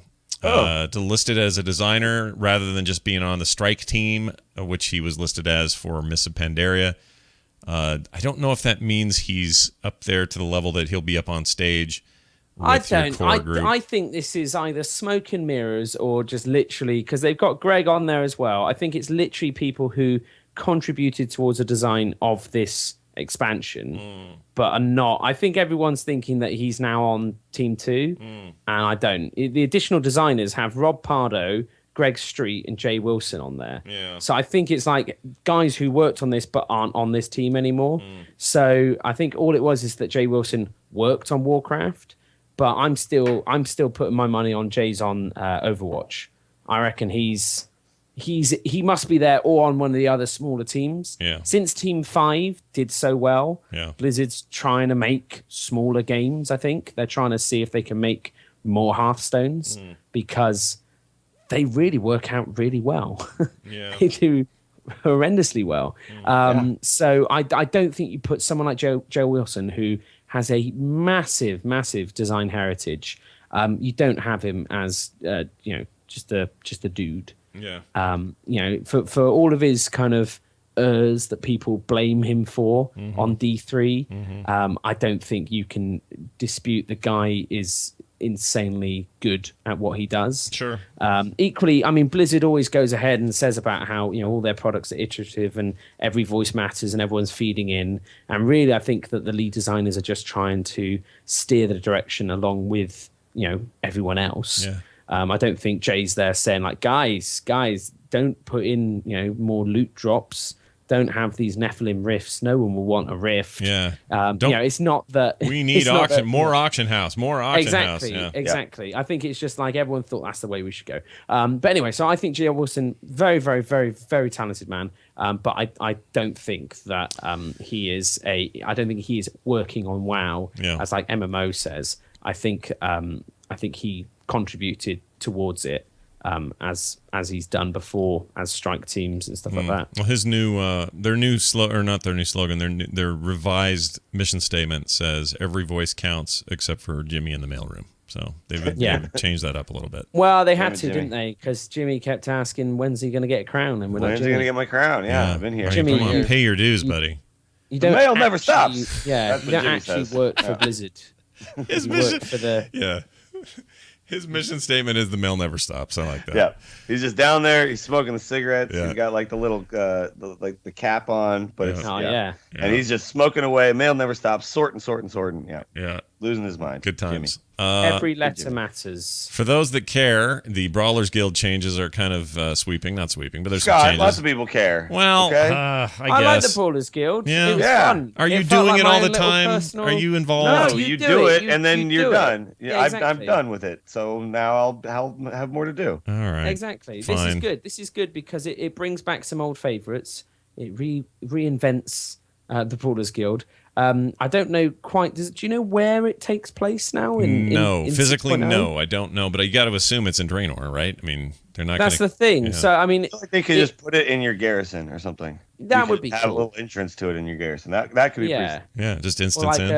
Listed as a designer rather than just being on the strike team, which he was listed as for Mists of Pandaria. I don't know if that means he's up there to the level that he'll be up on stage. I don't. I think this is either smoke and mirrors or just literally because they've got Greg on there as well. I think it's literally people who contributed towards a design of this expansion, but are not. I think everyone's thinking that he's now on Team 2, and I don't. The additional designers have Rob Pardo, Greg Street, and Jay Wilson on there. Yeah. So I think it's like guys who worked on this but aren't on this team anymore. So I think all it was is that Jay Wilson worked on Warcraft, but I'm still putting my money on Jay's on Overwatch. I reckon he must be there or on one of the other smaller teams. Yeah. Since Team 5 did so well, Blizzard's trying to make smaller games, I think. They're trying to see if they can make more Hearthstones because they really work out really well. They do horrendously well. So I don't think you put someone like Joe Wilson, who has a massive, massive design heritage. You don't have him as just a dude. Yeah. For all of his kind of errs that people blame him for on D3, I don't think you can dispute the guy is insanely good at what he does. Sure. Equally, I mean, Blizzard always goes ahead and says about how all their products are iterative and every voice matters and everyone's feeding in. And really, I think that the lead designers are just trying to steer the direction along with everyone else. Yeah. I don't think Jay's there saying like, guys, don't put in more loot drops. Don't have these Nephilim rifts. No one will want a rift. Yeah. It's not that we need more auction house. Exactly. I think it's just like everyone thought that's the way we should go. But anyway, so I think Jay Wilson, very, very, very, very talented man. But I don't think that he is I don't think he is working on WoW as like MMO says. I think he contributed towards it as he's done before as strike teams and stuff like that. Well, his new their revised mission statement says every voice counts except for Jimmy in the mailroom. So they've changed that up a little bit. Well, they had to, didn't they? Because Jimmy kept asking, "When's he going to get a crown?" And when's he going to get my crown? Yeah, I've been here. Jimmy, pay your dues, buddy. You don't the mail never stops. Yeah, you don't actually work for Blizzard. His You mission work for the Yeah. His mission statement is the mail never stops. I like that. Yeah, he's just down there. He's smoking the cigarettes. Yeah. He's got like the little, the cap on, but it's oh yeah. and he's just smoking away. Mail never stops. Sorting. Yeah, Yeah. losing his mind. Good times. Every letter matters. For those that care, the Brawlers Guild changes are kind of sweeping. Not sweeping, but there's some Scott, changes. lots of people care. Well, okay? I guess. I like the Brawlers Guild. Yeah. It was Yeah. fun. Are you It felt doing like it my all the own little time? personal- Are you involved? No, you you do do it. it, and then You you're do it. done. Yeah, I'm exactly. done with it. So now I'll have more to do. All right. Exactly. This Fine. is good. This is good because it brings back some old favorites. It reinvents the Brawlers Guild. I don't know quite. Do you know where it takes place now? No, in physically 6.0? no. I don't know, but you got to assume it's in Draenor, right? I mean, they're not. That's gonna, the thing. yeah. So I mean, I feel like they could just put it in your garrison or something. That You would could be have cool. a little entrance to it in your garrison. That could be yeah. Yeah, just Or instance like in.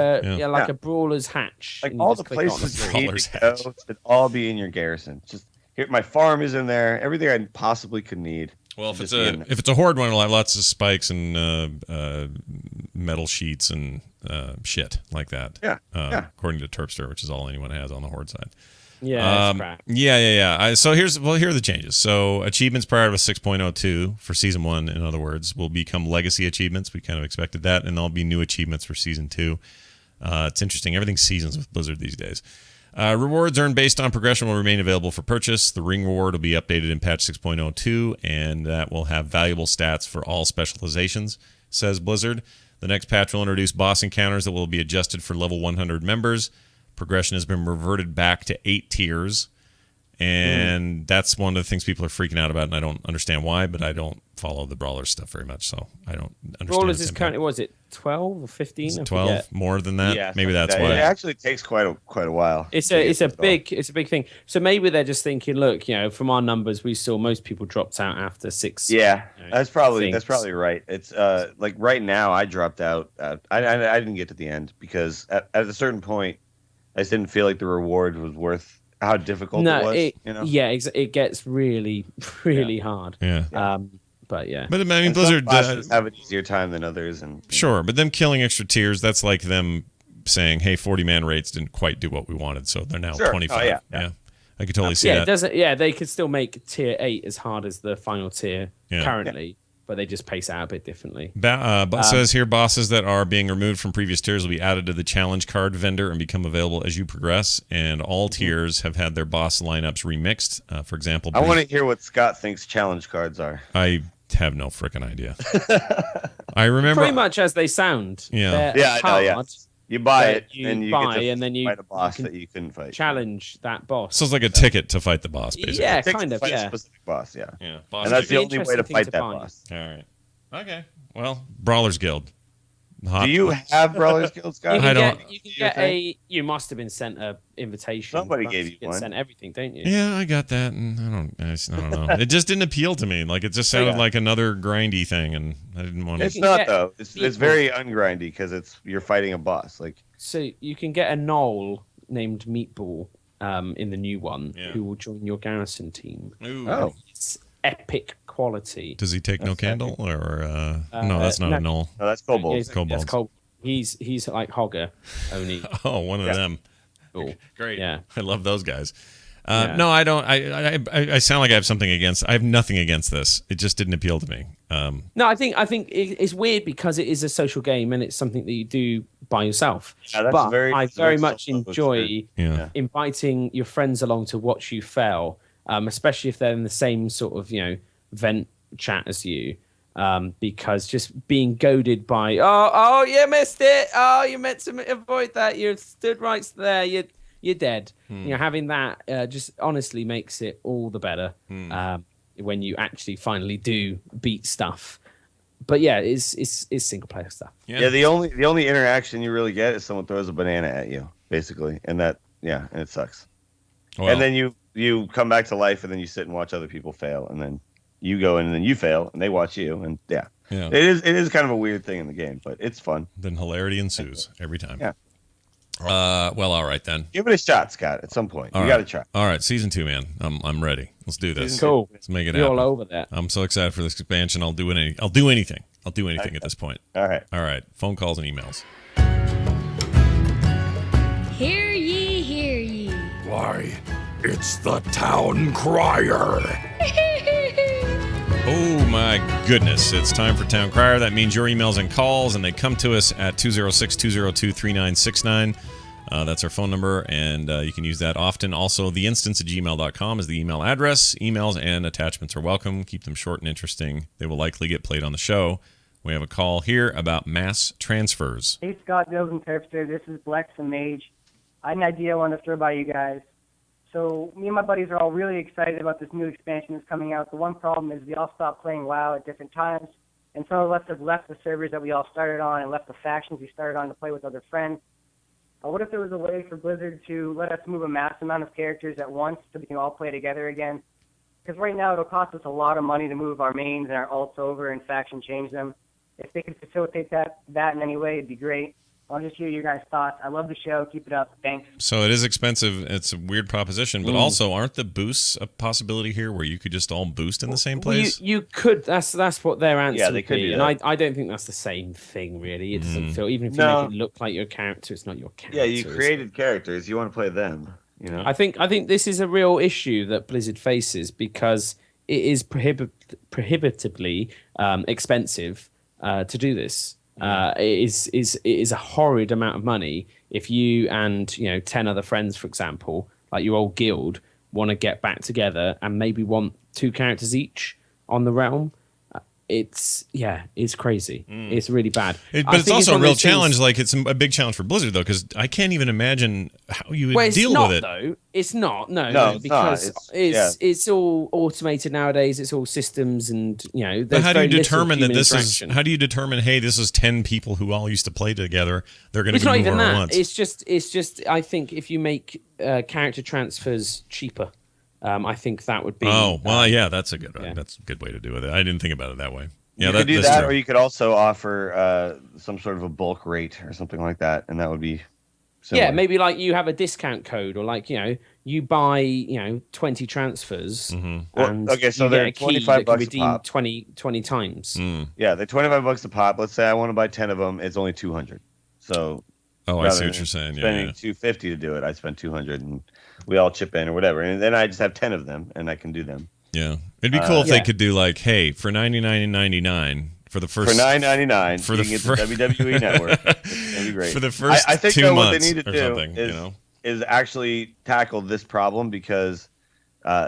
like Yeah. a Brawler's hatch. like and you all just the click on places it. you need Brawler's to go hatch. should all be in your garrison. Just here, my farm is in there. Everything I possibly could need. Well, if should it's just be in there. a horde one, it'll have lots of spikes and metal sheets and shit like that. Yeah, According to Terpster, which is all anyone has on the horde side. Yeah, it's crap. Yeah. So here are the changes. So achievements prior to 6.02 for season 1, in other words, will become legacy achievements. We kind of expected that, and there'll be new achievements for season 2. It's interesting. Everything's seasons with Blizzard these days. Rewards earned based on progression will remain available for purchase. The ring reward will be updated in patch 6.02, and that will have valuable stats for all specializations, says Blizzard. The next patch will introduce boss encounters that will be adjusted for level 100 members. Progression has been reverted back to 8 tiers, and that's one of the things people are freaking out about, and I don't understand why, but I don't follow the Brawlers stuff very much, so I don't understand. Brawlers its is impact. currently, was it 12 or 15? Is I it 12? forget. More than that? Yeah, Maybe something that's like why. It actually takes quite a while. It's to a get it's a to it all. big thing. So maybe they're just thinking, look, from our numbers, we saw most people dropped out after 6. Yeah, that's probably things. right. It's like right now I dropped out. I didn't get to the end because at a certain point I just didn't feel like the reward was worth how difficult it was. It gets really hard. Yeah. But yeah. But I mean, And Blizzard some classes have an easier time than others, and sure, but them killing extra tiers, that's like them saying, hey, 40-man rates didn't quite do what we wanted, so they're now Sure. 25. Oh, yeah. I could totally see Yeah, that. it doesn't. Yeah, they could still make tier 8 as hard as the final tier Yeah. currently, but they just pace it out a bit differently. Says here, bosses that are being removed from previous tiers will be added to the challenge card vendor and become available as you progress. And all tiers have had their boss lineups remixed. For example, I want to hear what Scott thinks challenge cards are. I have no freaking idea. I remember Pretty much as they sound. Yeah. They're Yeah, I know, yeah. hard You buy that it, you and you buy, get to and then you fight a boss can that you couldn't fight. challenge that boss. So it's like a ticket to fight the boss, basically. Yeah, It takes kind to of. fight a Yeah. specific boss, yeah. Yeah. Boss And that's the ticket. only way to interesting thing fight to that find. boss. All right. Okay. Well, Brawlers Guild. Do you have Brawlers Guild, Scott? You can I don't- Get, you can get a. You must have been sent a invitation. Somebody Must gave you get one. Sent everything, don't you? Yeah, I got that, and I don't know. It just didn't appeal to me. Like it just sounded Yeah. like another grindy thing, and I didn't want It's to. can not get though. It's people- very ungrindy because you're fighting a boss. Like So you can get a knoll named Meatball in the new one Yeah. who will join your garrison team. Ooh. Oh. It's epic quality. Does he take no That's candle, or no? That's not no. a null. no, that's Yeah, Kobold. he's- Kobolds. that's Kobold. He's like Hogger, only Oh, one of Yeah. them. cool. Great. Yeah. I love those guys. Yeah. No, I don't. I sound like I have something against. I have nothing against this. It just didn't appeal to me. No, I think it's weird because it is a social game and it's something that you do by yourself. Yeah, that's but very- I that's very very much self-focused, enjoy Yeah. inviting your friends along to watch you fail, especially if they're in the same sort of vent chat as you. Because just being goaded by you missed it, you meant to avoid that, you stood right there, you're dead. Having that just honestly makes it all the better when you actually finally do beat stuff. But yeah, it's single player stuff. Yeah, the only interaction you really get is someone throws a banana at you, basically, and and it sucks. Well, And then you come back to life, and then you sit and watch other people fail, and then you go in and then you fail, and they watch you, and yeah. it is kind of a weird thing in the game, but it's fun. Then hilarity ensues every time. Yeah. Well, all right then. Give it a shot, Scott. At some point, All you right. got to try. All right, season 2, man. I'm ready. Let's do this. Cool. Let's make it You're happen. all over that. I'm so excited for this expansion. I'll do anything. I'll do anything at this point. All right. All right. Phone calls and emails. Here Why, it's the town crier. Oh my goodness, it's time for Town Crier. That means your emails and calls, and they come to us at 206-202-3969. That's our phone number, and you can use that often. Also, theinstance@gmail.com is the email address. Emails and attachments are welcome. Keep them short and interesting. They will likely get played on the show. We have a call here about mass transfers. Hey, Scott, Bills, and Terpster. This is Blex and Mage. I had an idea I wanted to throw by you guys. So me and my buddies are all really excited about this new expansion that's coming out. The one problem is we all stopped playing WoW at different times, and some of us have left the servers that we all started on and left the factions we started on to play with other friends. What if there was a way for Blizzard to let us move a mass amount of characters at once so we can all play together again? Because right now it'll cost us a lot of money to move our mains and our alts over and faction change them. If they could facilitate that in any way, it'd be great. I'll just hear your guys' thoughts. I love the show. Keep it up. Thanks. So it is expensive. It's a weird proposition, but also aren't the boosts a possibility here where you could just all boost in the same place? You could. That's what their answer Yeah, they would could be. do And that. I don't think that's the same thing, really. It doesn't feel, even if you No. make it look like your character, it's not your character. Yeah, you It's- created characters. You want to play them. You know. I think this is a real issue that Blizzard faces because it is prohibitively expensive to do this. It is a horrid amount of money if you and 10 other friends, for example, like your old guild, want to get back together and maybe want 2 characters each on the realm. It's crazy. It's really bad. But it's also a real challenge. Like it's a big challenge for Blizzard though, because I can't even imagine how you would deal with it. Though it's not. No, it's because not. it's all automated nowadays. It's all systems, and But how do you very little determine that human this is? interaction. How do you determine? Hey, this is 10 people who all used to play together. They're going to It's be not moving even at that. once. It's just. I think if you make character transfers cheaper, I think that would be. Oh well, yeah, that's a good yeah. that's a good way to do it. I didn't think about it that way. Yeah, you could do that's that, true. or you could also offer some sort of a bulk rate or something like that, and that would be similar. Yeah, maybe like you have a discount code, or like you buy 20 transfers, and okay, so you they're get a key $25 that can a redeem pop. 20 times. Yeah, they're $25 a pop. Let's say I want to buy 10 of them. It's only 200. So Oh, I rather see what than you're saying. Yeah, spending yeah. $250 to do it, I spend 200, and we all chip in or whatever, and then I just have 10 of them, and I can do them Yeah. It'd be cool if they Yeah. could do like, hey, for $99.99 for the first for $9.99. for You the can get fir- the WWE Network. That'd be great. for the first I think 2 though, months what they need to or do something. is actually tackle this problem, because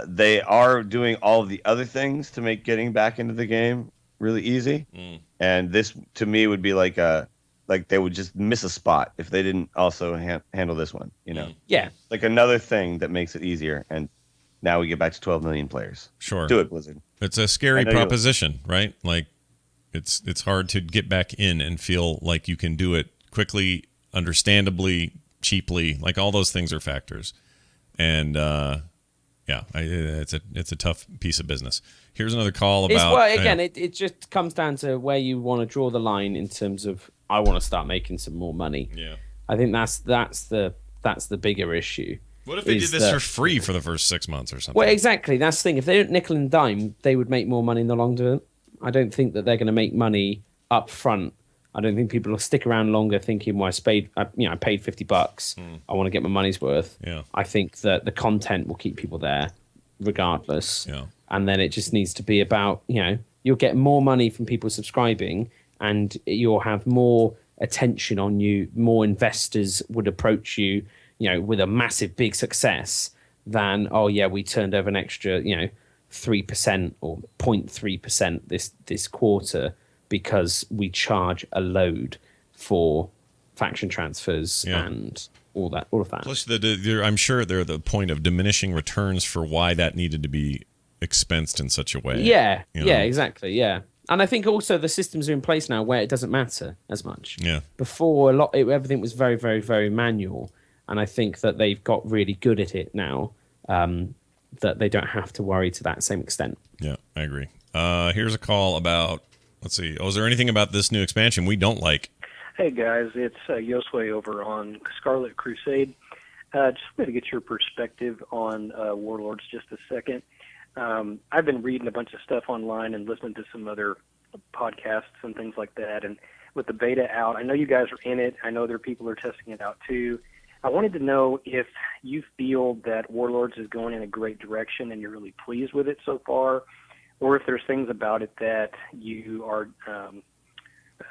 they are doing all of the other things to make getting back into the game really easy. And this, to me, would be like they would just miss a spot if they didn't also handle this one. Yeah, Like another thing that makes it easier. And now we get back to 12 million players. Sure. Do it, Blizzard. It's a scary I know you- proposition, right? Like it's hard to get back in and feel like you can do it quickly, understandably, cheaply. Like all those things are factors. And it's a tough piece of business. Here's another call about it just comes down to where you want to draw the line in terms of I want to start making some more money. Yeah. I think that's the bigger issue. What if they did is this that- for free for the first 6 months or something? Well, exactly. That's the thing. If they don't nickel and dime, they would make more money in the long term. I don't think that they're going to make money up front. I don't think people will stick around longer thinking, well, I paid $50. I want to get my money's worth. Yeah. I think that the content will keep people there regardless. Yeah. And then it just needs to be about, you'll get more money from people subscribing, and you'll have more attention on you. More investors would approach you, with a massive, big success than, we turned over an extra, 3% or 0.3% this quarter because we charge a load for faction transfers and all of that. Plus, I'm sure they're the point of diminishing returns for why that needed to be expensed in such a way. Yeah, you yeah, know? exactly, yeah. And I think also the systems are in place now where it doesn't matter as much. Yeah. Before, everything was very, very, very manual, and I think that they've got really good at it now, that they don't have to worry to that same extent. Yeah, I agree. Here's a call about, let's see. Oh, is there anything about this new expansion we don't like? Hey guys, it's Yosway over on Scarlet Crusade. Just wanted to get your perspective on Warlords just a second. I've been reading a bunch of stuff online and listening to some other podcasts and things like that. And with the beta out, I know you guys are in it. I know other people are testing it out too. I wanted to know if you feel that Warlords is going in a great direction and you're really pleased with it so far, or if there's things about it that you are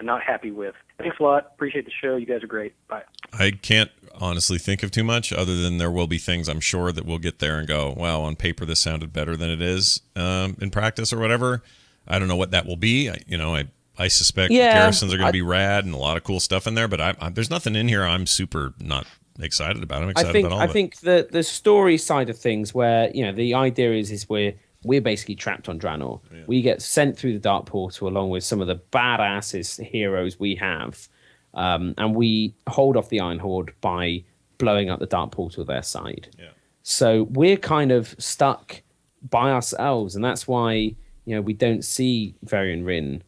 not happy with. Thanks a lot. Appreciate the show. You guys are great. Bye. I can't honestly think of too much other than there will be things I'm sure that we'll get there and go, wow, on paper this sounded better than it is in practice or whatever. I don't know what that will be. I suspect garrisons are going to be rad and a lot of cool stuff in there, but there's nothing in here I'm super not excited about. I'm excited about all of it. I think the story side of things where, the idea is we're basically trapped on Draenor. Yeah. We get sent through the Dark Portal along with some of the badassest heroes we have. And we hold off the Iron Horde by blowing up the Dark Portal their side. Yeah. So we're kind of stuck by ourselves. And that's why, we don't see Varian Rin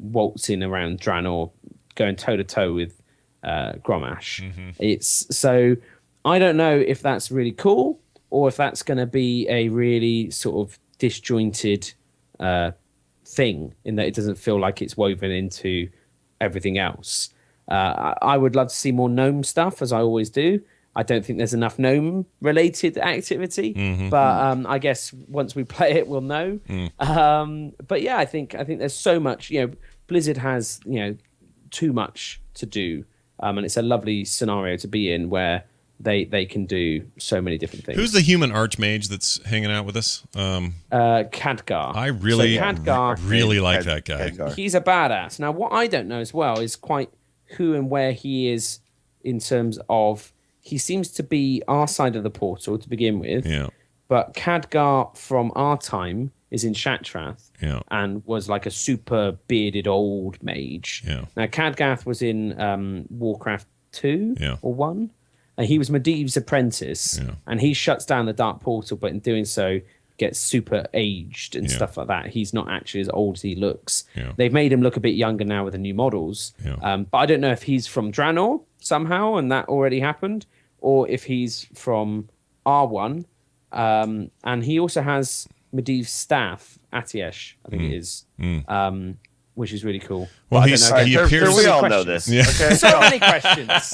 waltzing around Draenor going toe-to-toe with Grommash. Mm-hmm. So I don't know if that's really cool or if that's going to be a really sort of disjointed thing in that it doesn't feel like it's woven into everything else. I would love to see more gnome stuff, as I always do. I don't think there's enough gnome-related activity, but I guess once we play it, we'll know. But yeah, I think there's so much. Blizzard has too much to do, and it's a lovely scenario to be in where they can do so many different things. Who's the human archmage that's hanging out with us? Khadgar. I really like that guy. Khadgar. He's a badass. Now, what I don't know as well is quite who and where he is in terms of he seems to be our side of the portal to begin with. Yeah. But Khadgar from our time is in Shattrath and was like a super bearded old mage. Yeah. Now, Khadgar was in Warcraft 2 or 1. And he was Medivh's apprentice, and he shuts down the Dark Portal, but in doing so, gets super aged and stuff like that. He's not actually as old as he looks. Yeah. They've made him look a bit younger now with the new models. Yeah. But I don't know if he's from Draenor somehow, and that already happened, or if he's from R1. And he also has Medivh's staff, Atiesh, I think it is. Which is really cool. Well, he appears. We all know this. Yeah. Okay. So many questions.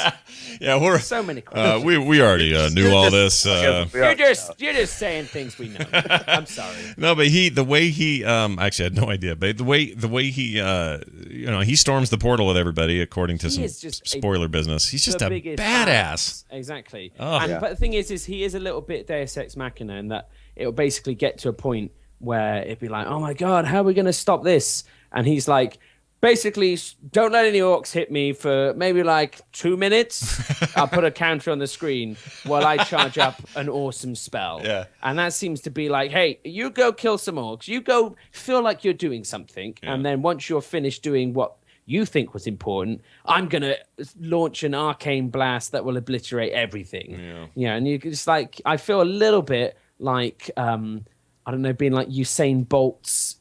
So many questions. We already knew all this. You're just saying things we know. I'm sorry. No, but the way he actually I had no idea, but the way he he storms the portal with everybody according to some spoiler business. He's just a badass. Exactly. But the thing is he is a little bit Deus Ex Machina in that it will basically get to a point where it'd be like, oh my god, how are we going to stop this? And he's like, basically, don't let any orcs hit me for maybe like 2 minutes. I'll put a counter on the screen while I charge up an awesome spell. Yeah. And that seems to be like, hey, you go kill some orcs. You go feel like you're doing something. Yeah. And then once you're finished doing what you think was important, I'm going to launch an arcane blast that will obliterate everything. Yeah. And you just like, I feel a little bit like, I don't know, being like Usain Bolt's,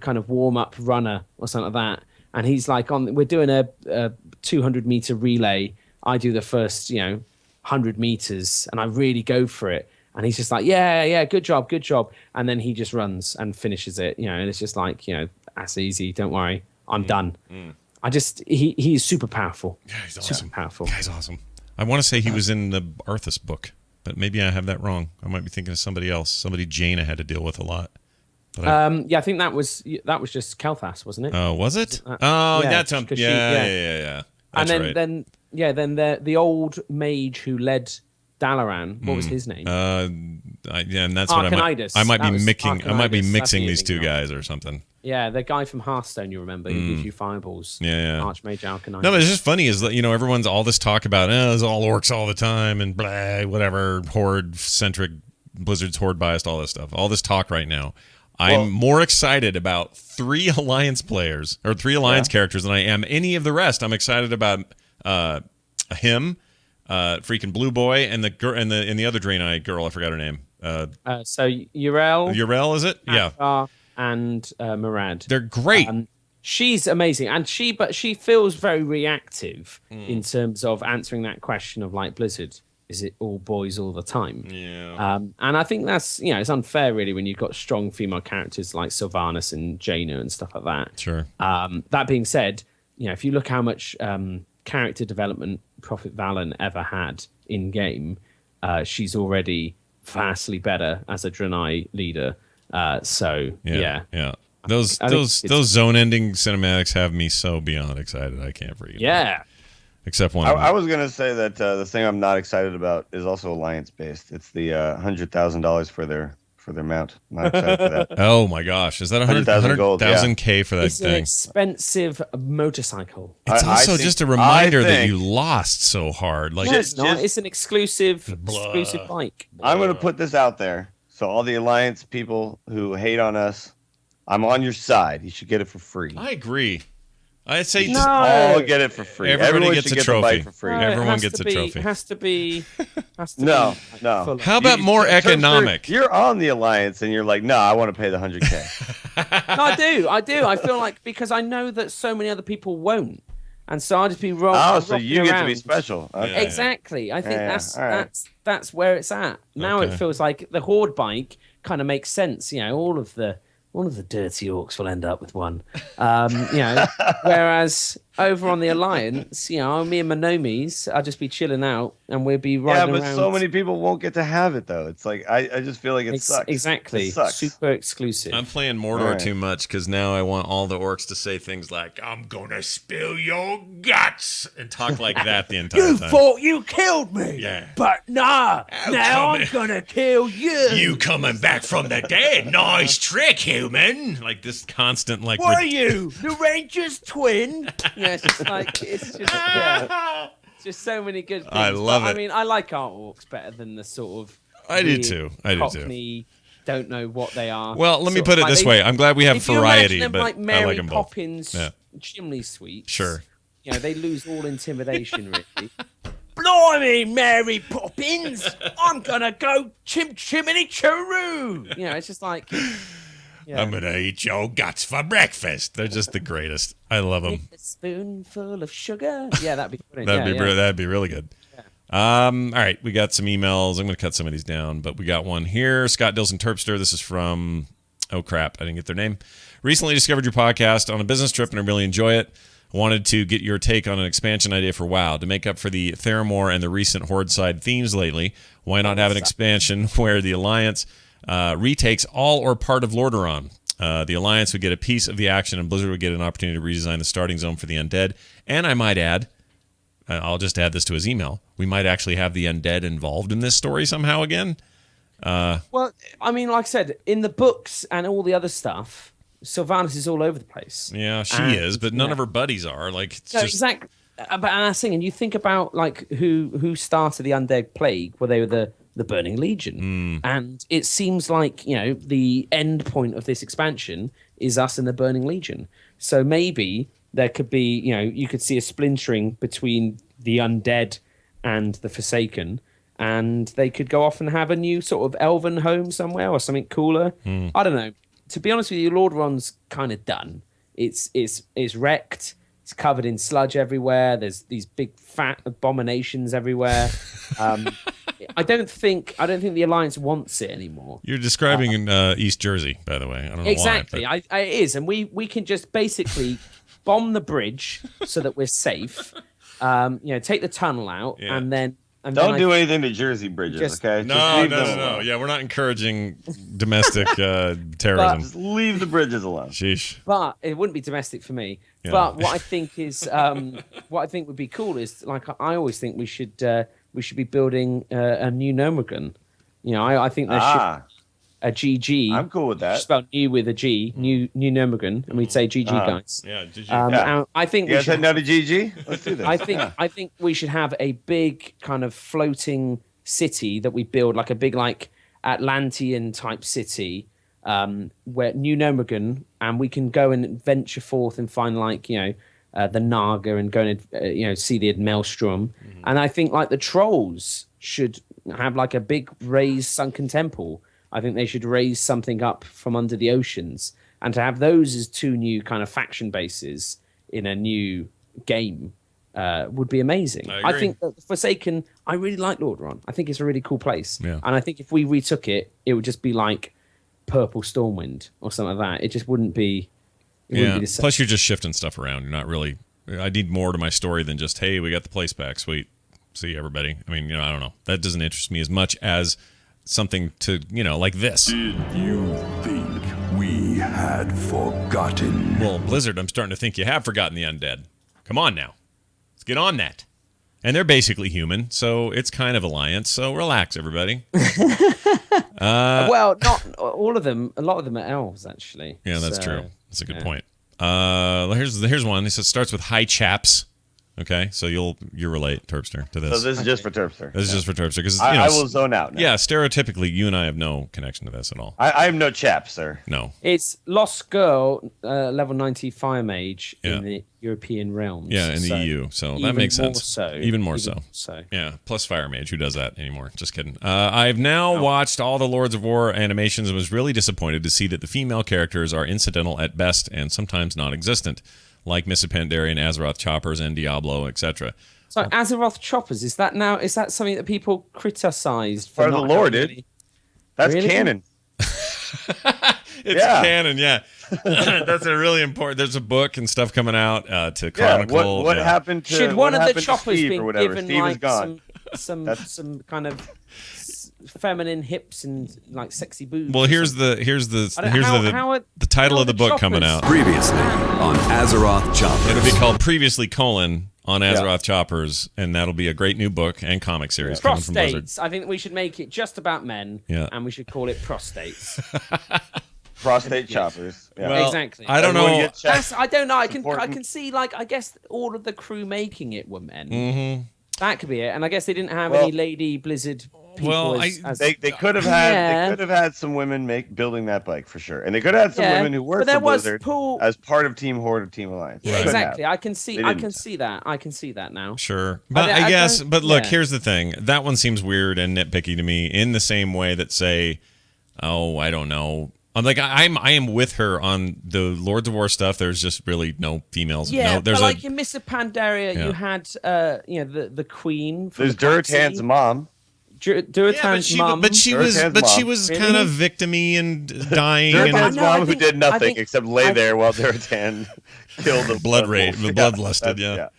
kind of warm-up runner or something like that. And he's like, we're doing a 200-meter relay. I do the first, 100 meters, and I really go for it. And he's just like, yeah, good job. And then he just runs and finishes it, and it's just like, that's easy. Don't worry. I'm done. He's super powerful. Yeah, he's awesome. Super powerful. Guy's awesome. I want to say he was in the Arthas book, but maybe I have that wrong. I might be thinking of somebody else. Somebody Jaina had to deal with a lot. I think that was just Kel'Thas, wasn't it? Oh, was it? That's something. Yeah. That's and then the old mage who led Dalaran. What was his name? And that's what I might be mixing these two guys or something. Yeah, the guy from Hearthstone, you remember, who gives you fireballs. Yeah. Archmage Arcanidas. No, but it's just funny is that, everyone's all this talk about, it's all orcs all the time and blah, whatever, horde-centric, Blizzard's horde-biased, all this stuff. All this talk right now. I'm more excited about 3 Alliance players, or 3 Alliance characters than I am any of the rest. I'm excited about him, freaking Blue Boy, and the other Draenei girl, I forgot her name. So Yrel. Yrel, is it? Yeah. And Murad. They're great. She's amazing, and she feels very reactive in terms of answering that question of like Blizzard. Is it all boys all the time? Yeah. And I think that's, it's unfair really when you've got strong female characters like Sylvanas and Jaina and stuff like that. Sure. That being said, if you look how much character development Prophet Valen ever had in game, she's already vastly better as a Draenei leader. So yeah. Those zone ending cinematics have me so beyond excited. I can't breathe. Yeah. Except one. I was gonna say that the thing I'm not excited about is also alliance based. It's the $100,000 for their mount. I'm not excited for that. Oh my gosh, is that 100,000 gold, K for that It's an thing? expensive motorcycle. It's I also think- just a reminder that think- you lost so hard. Like No, it's not. just- It's an exclusive bike. I'm gonna put this out there. So all the alliance people who hate on us, I'm on your side. You should get it for free. I agree. I'd say No. just All get it for free. Everybody Everyone gets should a get trophy. the bike for free. No, Everyone it has gets to a be- trophy. Has to be. No, be no. full of- How about more Terpster, economic? You're on the alliance, and you're like, no, I want to pay the 100K. No, I do. I feel like because I know that so many other people won't, and so I'll just be Oh, so rocking you get to be around. special. Okay. Yeah. Exactly. I think Yeah, all right. that's where it's at. Now Okay. it feels like the Horde bike kind of makes sense. You know, all of the dirty orcs will end up with one. You know, whereas over on the Alliance, you know, me and my nomies, I'll just be chilling out and we'll be Yeah, riding but around. so many people won't get to have it though. It's like I just feel like it sucks. Exactly. It sucks. Super exclusive. I'm playing Mordor All right. too much because now I want all the orcs to say things like "I'm gonna spill your guts" and talk like that the entire time. thought you killed me. Yeah. But nah, now I'm gonna kill you. You coming back from the dead? Nice trick, human. Like this constant like. you? The Ranger's twin? Yeah, it's just like it's just so many good things. I love But, it. I mean, I like our orcs better than the sort of I do weird too. I do too. Cockney, don't know what they are. Well, let me sort put of it like this they- way. I'm glad we have if you variety, imagine them but like I Mary like them both. Poppins Yeah. chimney sweeps. Sure. You know, they lose all intimidation, really. Blimey, Mary Poppins! I'm gonna go chimney chiroo. You know, it's just like. Yeah. I'm gonna eat your guts for breakfast. They're just the greatest. I love them. A spoonful of sugar. Yeah, that'd be brilliant. That'd be really good. All right, we got some emails. I'm going to cut some of these down, but we got one here. Scott Dilson Terpster. This is from, oh crap, I didn't get their name. Recently discovered your podcast on a business trip, and I really enjoy it. Wanted to get your take on an expansion idea for WoW. To make up for the Theramore and the recent Horde side themes lately, why not have an expansion where the Alliance retakes all or part of Lordaeron? The Alliance would get a piece of the action, and Blizzard would get an opportunity to redesign the starting zone for the undead. And I might add, I'll just add this to his email, we might actually have the undead involved in this story somehow again. Well, I mean, like I said, in the books and all the other stuff, Sylvanas is all over the place. Yeah, she And, is, but none yeah. of her buddies are. Like, it's No, just, exactly. But that's the thing, and you think about like who started the undead plague? Well, they were the Burning Legion, and it seems like the end point of this expansion is us and the Burning Legion. So maybe there could be you could see a splintering between the undead and the Forsaken, and they could go off and have a new sort of elven home somewhere or something cooler. I don't know. To be honest with you, Lordaeron's kind of done. It's wrecked. It's covered in sludge everywhere. There's these big fat abominations everywhere. I don't think the Alliance wants it anymore. you're describing in East Jersey, by the way. I don't know Exactly, why. it is, and we can just basically bomb the bridge so that we're safe. Take the tunnel out, Yeah. and then Don't do anything to Jersey bridges, Just- okay? No, Just leave no, them no, no. alone. Yeah, we're not encouraging domestic terrorism. Just leave the bridges alone. Sheesh. But it wouldn't be domestic for me. Yeah. But what I think is, what I think would be cool is, like I always think we should be building a new Nomagon. I think there should a GG. I'm cool with that. Spelled new with a G, new Nomagon, and we'd say GG guys. Yeah, did you? Yeah. And I think You we guys should. heading down to GG? Let's do this. I think we should have a big kind of floating city that we build, like a big like Atlantean type city, where New Nomagon, and we can go and venture forth and find like the Naga and go and see the Maelstrom. And I think like the trolls should have like a big raised sunken temple. I think they should raise something up from under the oceans, and to have those as two new kind of faction bases in a new game would be amazing. I I agree. think that Forsaken, I really like Lordaeron. I think it's a really cool place. Yeah. And I think if we retook it, it would just be like Purple Stormwind or something like that. It just wouldn't be. It wouldn't Yeah. be the same. Plus, you're just shifting stuff around. You're not really. I need more to my story than just, hey, we got the place back. Sweet. see everybody. I mean, I don't know. That doesn't interest me as much as something to, like this. Did you think we had forgotten? Well, Blizzard, I'm starting to think you have forgotten the undead. Come on now. Let's get on that. And they're basically human, so it's kind of alliance. So relax, everybody. Well, not all of them. A lot of them are elves, actually. Yeah, that's true. That's a good point. Here's one. This starts with hi chaps. Okay, so you relate, Terpster, to this. So this is just for Terpster. This is just for Terpster because I will zone out now. Yeah, stereotypically, you and I have no connection to this at all. I have no chap, sir. No. It's Lost Girl, level 90 Fire Mage Yeah. in the European realms. Yeah, in the EU. So that makes sense. Even more so. Yeah, plus Fire Mage. Who does that anymore? Just kidding. I've now watched all the Lords of War animations and was really disappointed to see that the female characters are incidental at best and sometimes non-existent, like Missa Pandaria and Azeroth Choppers and Diablo, etc. So Azeroth Choppers, is that something that people criticized for? Part of the lore, dude. That's Really? canon. It's canon, yeah. That's a really important. There's a book and stuff coming out to chronicle. What happened to? Should one of the choppers Steve be or whatever? given Steve is like gone. some kind of feminine hips and like sexy boobs? Well, here's the title of the book coming out. Previously on Azeroth Choppers. It'll be called Previously: on Azeroth Choppers, and that'll be a great new book and comic series coming from Blizzard. Prostates. I think we should make it just about men, Yeah. and we should call it prostates. Prostate choppers. Yeah. Well, Exactly. I don't know. I don't know. I can important. see like I guess all of the crew making it were men. Mm-hmm. That could be it. And I guess they didn't have any lady Blizzard people. Well, They could have had some women building that bike for sure, and they could have had some women who worked for Blizzard as part of Team Horde or Team Alliance. Yeah, exactly. I can see that now. Sure, but I guess. But look, here's the thing. That one seems weird and nitpicky to me. In the same way that, say, I don't know. I'm like I am with her on the Lords of War stuff. There's just really no females. Yeah, no, there's but like in Missa Pandaria, you had the Queen. There's Durotan's mom. Durotan's mom. But she was kind of victim-y and dying. Durotan's mom who did nothing except lay there while Durotan killed the bloodlusted. Yeah.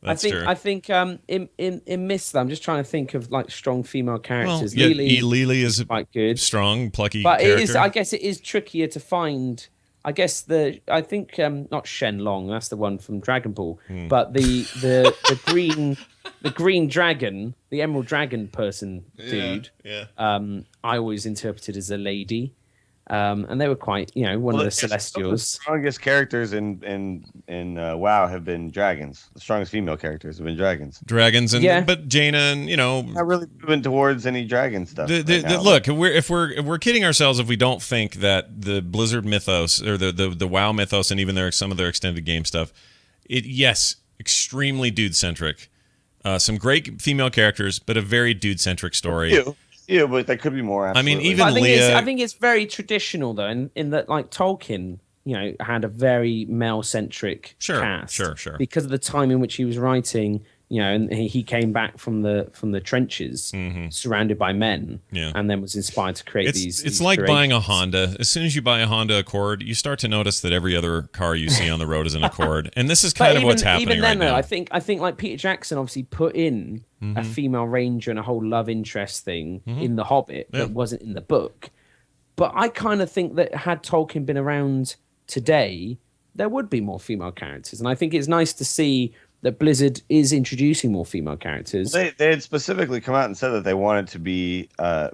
That's true. I think in Missa, I'm just trying to think of like strong female characters. Well, Lily is quite good, strong, plucky. But character. it is. I guess it is trickier to find. I guess I think not Shenlong. That's the one from Dragon Ball. But the green dragon, the Emerald Dragon person dude. Yeah. I always interpreted as a lady. And they were quite, one of the Celestials. The strongest characters in WoW have been dragons. The strongest female characters have been dragons. But Jaina and not really moving towards any dragon stuff. Look, if we're kidding ourselves if we don't think that the Blizzard mythos or the WoW mythos and even some of their extended game stuff, extremely dude centric. Some great female characters, but a very dude centric story. Yeah, but there could be more. Absolutely. I mean, even Leah. I think it's very traditional though, in that like Tolkien, had a very male centric cast. Sure. Because of the time in which he was writing, and he came back from the trenches, surrounded by men, and then was inspired to create these. It's like buying a Honda. As soon as you buy a Honda Accord, you start to notice that every other car you see on the road is an Accord, and this is kind of what's happening right now. I think like Peter Jackson obviously put in a female ranger and a whole love interest thing in The Hobbit that wasn't in the book. But I kind of think that had Tolkien been around today, there would be more female characters, and I think it's nice to see that Blizzard is introducing more female characters. They had specifically come out and said that they wanted to be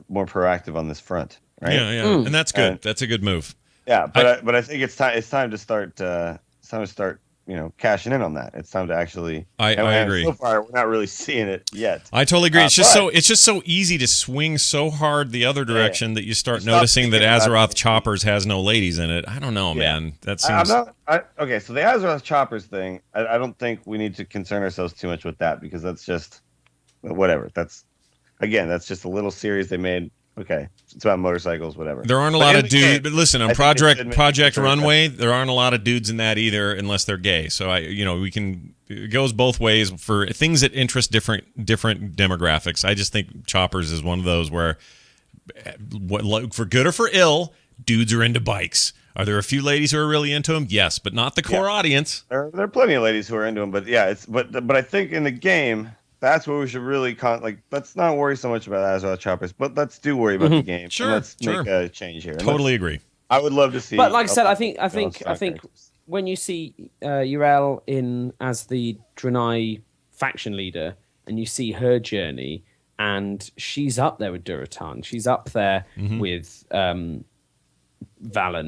more proactive on this front, right? Yeah, and that's good. That's a good move. Yeah, but I think it's time to start cashing in on that. It's time to actually. I agree. So far, we're not really seeing it yet. I totally agree. It's just so easy to swing so hard the other direction that you start noticing that Azeroth Choppers has no ladies in it. I don't know, man. That seems. Okay, so the Azeroth Choppers thing, I don't think we need to concern ourselves too much with that because that's just whatever. That's just a little series they made. Okay, it's about motorcycles, whatever. There aren't a lot of dudes. But listen, on Project Runway, there aren't a lot of dudes in that either, unless they're gay. So it goes both ways for things that interest different demographics. I just think Choppers is one of those where, for good or for ill, dudes are into bikes. Are there a few ladies who are really into them? Yes, but not the core audience. There are plenty of ladies who are into them, but but I think in the game, that's what we should really let's not worry so much about Azeroth Choppers, but let's do worry about the game. Sure, and let's sure. make a change here. And Totally agree. I would love to see. But like I said, I think characters. when you see Yrel in as the Draenei faction leader, and you see her journey, and she's up there with Duratan, she's up there with Valen,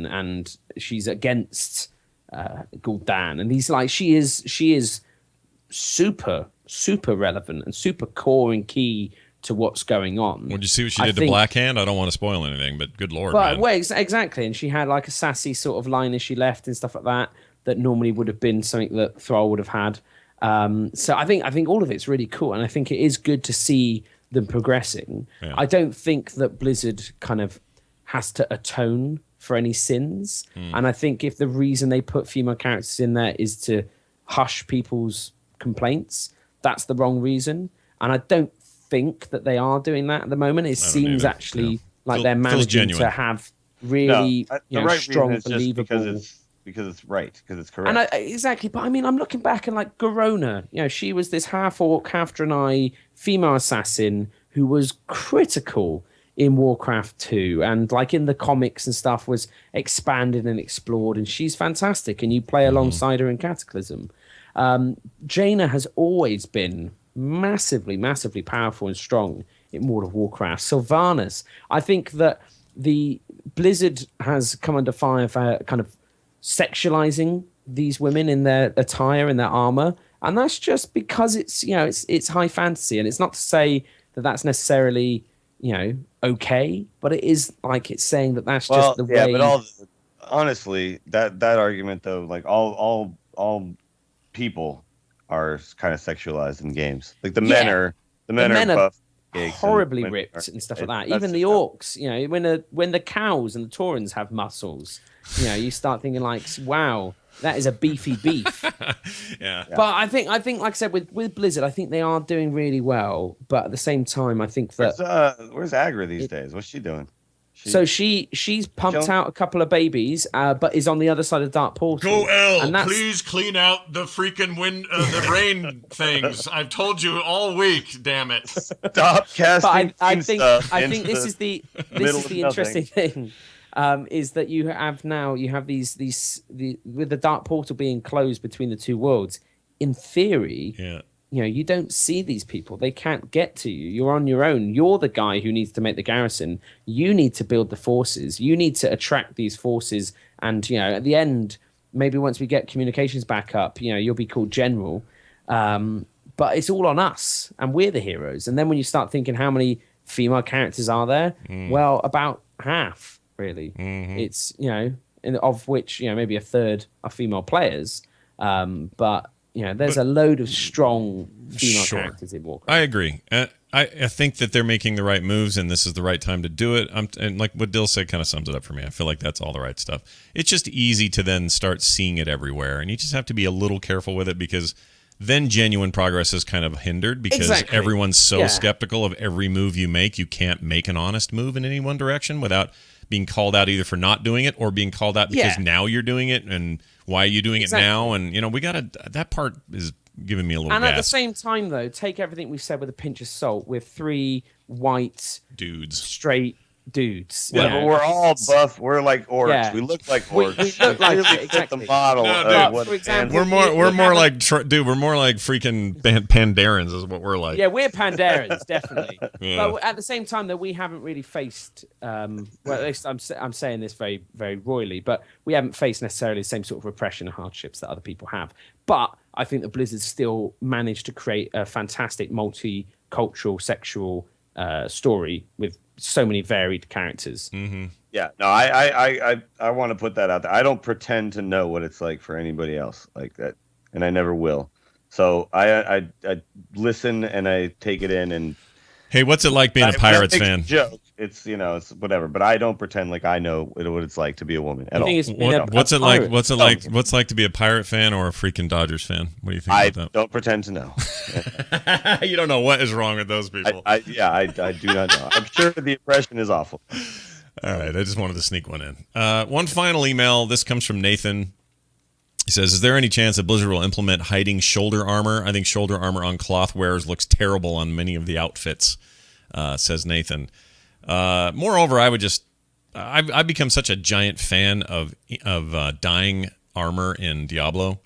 and she's against Gul'dan, and he's like, she is super relevant and super core and key to what's going on. Would you see what she did to Blackhand? I don't want to spoil anything, but good lord, but man. well, exactly, and she had like a sassy sort of line as she left and stuff like that normally would have been something that Thrall would have had. So I think all of it's really cool, and I think it is good to see them progressing. Yeah. I don't think that Blizzard kind of has to atone for any sins, and I think if the reason they put female characters in there is to hush people's complaints, that's the wrong reason, and I don't think that they are doing that at the moment. It seems actually like they're managing to have really right strong, believable. Because it's right, because it's correct. And exactly, but I mean, I'm looking back and like Garona, she was this half orc, half Draenei female assassin who was critical in Warcraft 2, and like in the comics and stuff was expanded and explored, and she's fantastic, and you play alongside her in Cataclysm. Jaina has always been massively powerful and strong in World of Warcraft. Sylvanas, I think that the Blizzard has come under fire for kind of sexualizing these women in their attire and their armor, and that's just because it's it's high fantasy, and it's not to say that that's necessarily okay, but it is like it's saying that that's just the way. But honestly, that argument though, like all people are kind of sexualized in games. Like the men are buff, horribly ripped and stuff like that. Even the orcs, when the cows and the Taurens have muscles, you start thinking like, wow, that is a beefy beef. Yeah. But I think like I said with Blizzard, I think they are doing really well. But at the same time, I think that where's Agra these days? What's she doing? She's pumped out a couple of babies, but is on the other side of Dark Portal. Go L, please clean out the freaking the rain things. I've told you all week, damn it. Stop casting. But I think this is the interesting thing. Is that you have these with the Dark Portal being closed between the two worlds. In theory, you don't see these people. They can't get to you. You're on your own. You're the guy who needs to make the garrison. You need to build the forces. You need to attract these forces. And at the end, maybe once we get communications back up, you'll be called general. But it's all on us, and we're the heroes. And then when you start thinking how many female characters are there, well, about half. Really, it's of which maybe a third are female players, but there's a load of strong female characters in Warcraft. I agree. I think that they're making the right moves, and this is the right time to do it. And like what Dill said kind of sums it up for me. I feel like that's all the right stuff. It's just easy to then start seeing it everywhere, and you just have to be a little careful with it, because then genuine progress is kind of hindered, because everyone's so skeptical of every move you make. You can't make an honest move in any one direction without being called out either for not doing it or being called out because now you're doing it, and why are you doing it now? And we gotta, that part is giving me a little and gas. At the same time though, take everything we've said with a pinch of salt. We're three white dudes, straight dudes. Yeah, but we're all buff. We're like orcs. Yeah. We look like orcs. We look like exactly the model. For example, we're more like freaking Pandarans is what we're like. Yeah, we're Pandarans, definitely. But at the same time, though, we haven't really faced. Well, at least I'm saying this very, very royally, but we haven't faced necessarily the same sort of repression and hardships that other people have. But I think that Blizzard still managed to create a fantastic multicultural, sexual story with so many varied characters. Yeah, no, I want to put that out there. I don't pretend to know what it's like for anybody else like that, and I never will. So I listen and I take it in. And hey, what's it like being a Pirates fan? Joke. It's it's whatever, but I don't pretend like I know what it's like to be a woman at all. What's it like to be a Pirate fan or a freaking Dodgers fan? What do you think about that? I don't pretend to know. You don't know what is wrong with those people. I do not know. I'm sure the impression is awful. All right, I just wanted to sneak one in. One final email. This comes from Nathan. He says, is there any chance that Blizzard will implement hiding shoulder armor? I think shoulder armor on cloth wearers looks terrible on many of the outfits, says Nathan. Moreover, I've become such a giant fan of dyeing armor in Diablo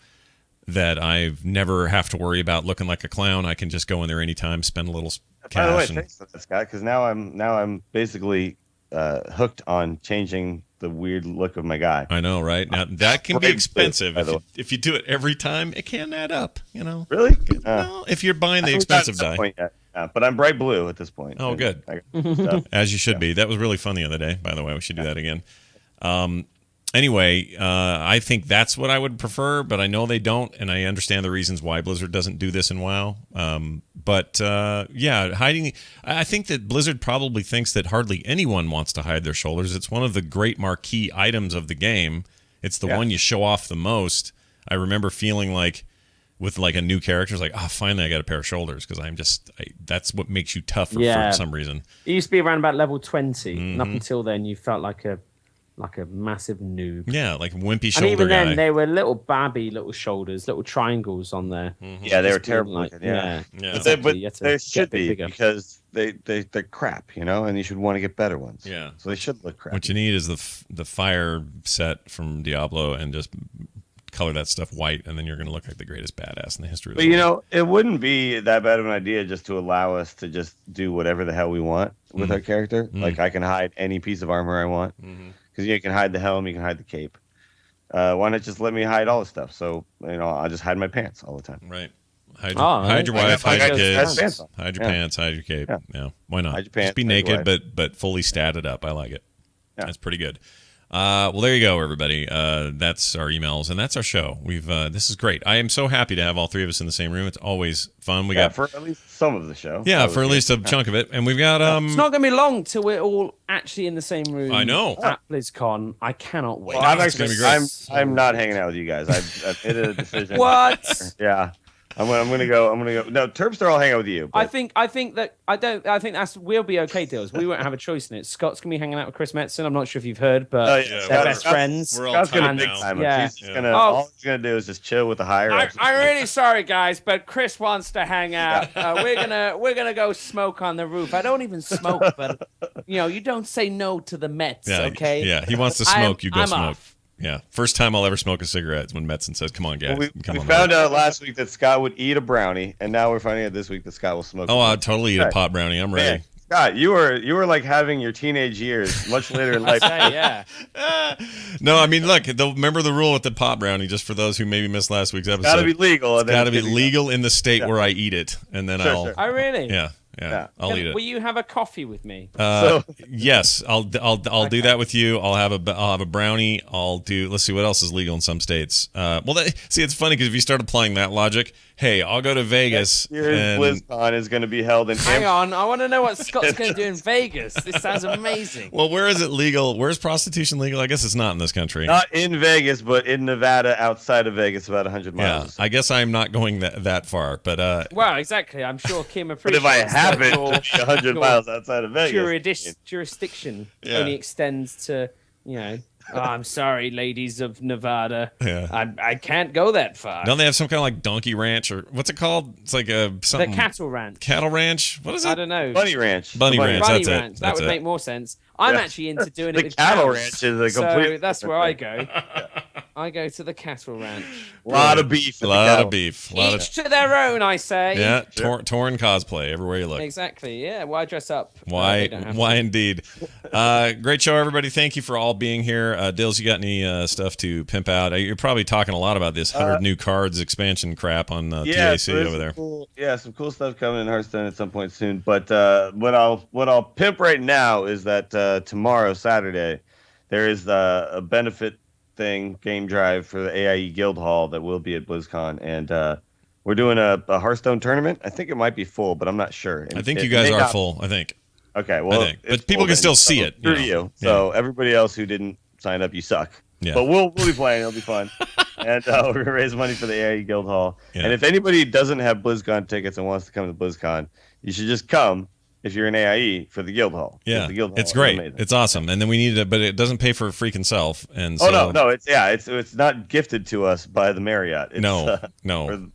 that I've never have to worry about looking like a clown. I can just go in there anytime, spend a little cash. By the way, thanks for that, Scott, because now I'm basically hooked on changing the weird look of my guy. I know, right? Now that can be expensive. If you do it every time, it can add up. Really? Well, if you're buying the expensive dye. But I'm bright blue at this point. Oh, good. As you should be. That was really fun the other day, by the way. We should do that again. Anyway, I think that's what I would prefer, but I know they don't, and I understand the reasons why Blizzard doesn't do this in WoW. Hiding. I think that Blizzard probably thinks that hardly anyone wants to hide their shoulders. It's one of the great marquee items of the game. It's the one you show off the most. I remember feeling like, with like a new character, it's like, finally I got a pair of shoulders, because that's what makes you tougher for some reason. It used to be around about level 20, and up until then you felt like a massive noob. Yeah, like wimpy shoulder guy. And even then, guy. they were little babby little shoulders, little triangles on there. Mm-hmm. Yeah, they were terrible. Yeah. But they should be, because they're crap, and you should want to get better ones. Yeah. So they should look crap. What you need is the fire set from Diablo, and just color that stuff white, and then you're going to look like the greatest badass in the history of the world. It wouldn't be that bad of an idea just to allow us to just do whatever the hell we want with our character. Like, I can hide any piece of armor I want. Because you can hide the helm, you can hide the cape. Why not just let me hide all the stuff? So, I'll just hide my pants all the time. Right. Hide your wife, hide your kids, hide your pants, hide your cape. Yeah. Why not? Hide your pants, just be naked, but fully statted up. I like it. Yeah. That's pretty good. Well, there you go, everybody. That's our emails, and that's our show. This is great. I am so happy to have all three of us in the same room. It's always fun. We got for at least some of the show. Yeah, for at least a chunk of it, and we've got. It's not going to be long till we're all actually in the same room. I know. At BlizzCon, I cannot wait. Well, I'm not hanging out with you guys. I've made a decision. What? Yeah. I'm gonna go. No, Terpster, I'll hang out with you. But... I think we'll be okay, Dills. We won't have a choice in it. Scott's gonna be hanging out with Chris Metzen. I'm not sure if you've heard, but they're best friends. We're all gonna big time. All he's gonna do is just chill with the higher ups. I'm really sorry, guys, but Chris wants to hang out. We're gonna go smoke on the roof. I don't even smoke, but you don't say no to the Mets, okay? Yeah, he wants to smoke. You go I'm smoke. off. Yeah, first time I'll ever smoke a cigarette is when Metzen says, "Come on, guys." We found out last week that Scott would eat a brownie, and now we're finding out this week that Scott will smoke. Oh, I'll totally eat a pot brownie. I'm ready. Man, Scott, you were like having your teenage years much later in life. Yeah. No, I mean, look. Remember the rule with the pot brownie. Just for those who maybe missed last week's episode, it's got to be legal. It's got to be legal in the state where I eat it, and then I'll. Sure. Oh, really? Yeah, I'll eat it. Will you have a coffee with me? Yes, I'll do that with you. I'll have a brownie. Let's see what else is legal in some states. It's funny because if you start applying that logic, hey, I'll go to Vegas. BlizzCon is going to be held in. Hang on, I want to know what Scott's going to do in Vegas. This sounds amazing. Well, where is it legal? Where's prostitution legal? I guess it's not in this country. Not in Vegas, but in Nevada, outside of Vegas, about 100 miles. Yeah, I guess I'm not going that far, but. Well, exactly. I'm sure Kim appreciates. But if I have it 100 miles outside of Vegas, jurisdiction only extends to I'm sorry, ladies of Nevada. Yeah. I can't go that far. Don't they have some kind of like donkey ranch or what's it called? It's like something. The cattle ranch. Cattle ranch? What is it? I don't know. Bunny ranch. Bunny ranch. That's ranch. it. That would make more sense. I'm actually into doing it with cattle cows, ranch is a complete. So that's where I go. I go to the cattle ranch. A lot of beef. A lot of beef. Each to their own, I say. Yeah, torn cosplay everywhere you look. Exactly. Yeah. Why dress up? Why indeed? Great show, everybody. Thank you for all being here. Dills, you got any stuff to pimp out? You're probably talking a lot about this 100 new cards expansion crap on TAC over there. Some cool stuff coming in Hearthstone at some point soon. But what I'll pimp right now is that tomorrow, Saturday, there is a benefit game drive for the AIE Guild Hall that will be at BlizzCon, and we're doing a Hearthstone tournament. I think it might be full, but I'm not sure. I think you guys are full. I think. Okay, well, but people can still see it. Through you. So everybody else who didn't sign up, you suck. Yeah. But we'll be playing. It'll be fun. And we're going to raise money for the AIE Guild Hall. Yeah. And if anybody doesn't have BlizzCon tickets and wants to come to BlizzCon, you should just come if you're an AIE for the guild hall. Yeah, The guild hall it's is great. amazing. It's awesome. And then we need it, but it doesn't pay for freaking self. And so, no, it's not gifted to us by the Marriott. It's, no.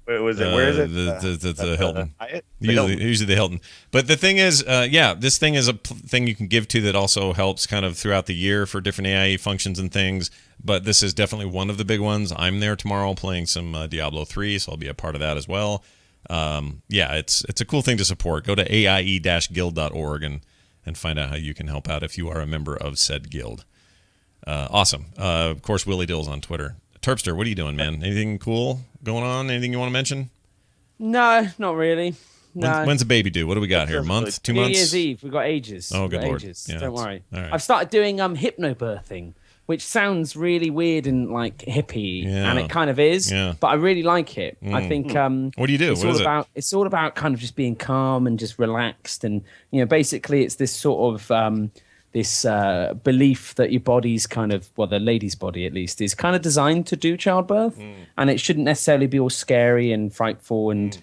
Where is it? The Hilton. Hyatt? The Usually the Hilton. But the thing is, this thing is a thing you can give to that also helps kind of throughout the year for different AIE functions and things. But this is definitely one of the big ones. I'm there tomorrow playing some Diablo 3, so I'll be a part of that as well. It's a cool thing to support. Go to aie-guild.org and find out how you can help out if you are a member of said guild. Awesome. Of course, Willie Dill's on Twitter. Terpster, what are you doing, man? Anything cool going on? Anything you want to mention? No, not really. No. When's the baby due? What do we got here? A month? 2 months? New Year's Eve. We've got ages. Oh, good Lord. Ages. Yeah, Don't worry. all right. I've started doing hypnobirthing, which sounds really weird and like hippie, and it kind of is. Yeah. But I really like it. I think. What do you do? It's all about kind of just being calm and just relaxed, and basically it's this sort of this belief that your body's kind of, well, the lady's body at least, is kind of designed to do childbirth, and it shouldn't necessarily be all scary and frightful and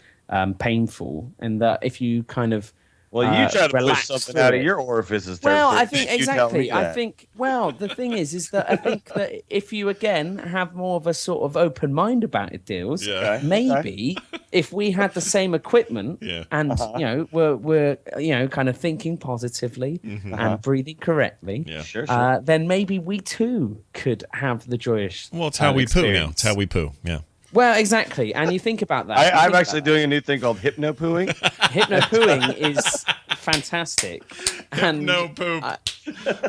painful, and that if you kind of you try to push something out of your orifices. Well, I think exactly. I think the thing is that I think that if you again have more of a sort of open mind about it, Deals, maybe if we had the same equipment and we're kind of thinking positively and breathing correctly, then maybe we too could have the joyous. Well, it's how we poo now. It's how we poo. Yeah. Well, exactly, and you think about that. I'm actually doing a new thing called hypno-pooing. Hypno-pooing is fantastic. Hypno-poop.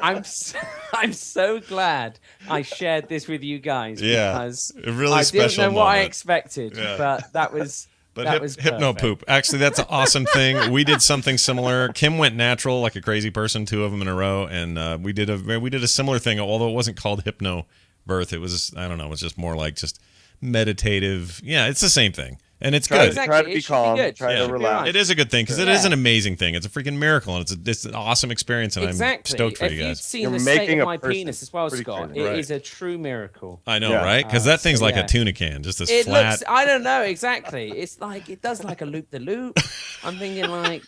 I'm so glad I shared this with you guys because a really I special didn't know moment. what I expected, but that was. But hypno-poop. Actually, that's an awesome thing. We did something similar. Kim went natural like a crazy person, 2 of them in a row, and we did a similar thing. Although it wasn't called hypno-birth, it was, I don't know, it was just more like just meditative. Yeah, it's the same thing, and it's good. Exactly. Try to be calm. Try to relax. It is a good thing because it is an amazing thing. It's a freaking miracle, and it's an awesome experience, and I'm stoked for you guys. If you've seen the state of my penis as well, Scott, it is a true miracle. I know, right? Because that thing's like a tuna can, just this flat. Looks, I don't know exactly. It's like it does like a loop-the-loop. I'm thinking like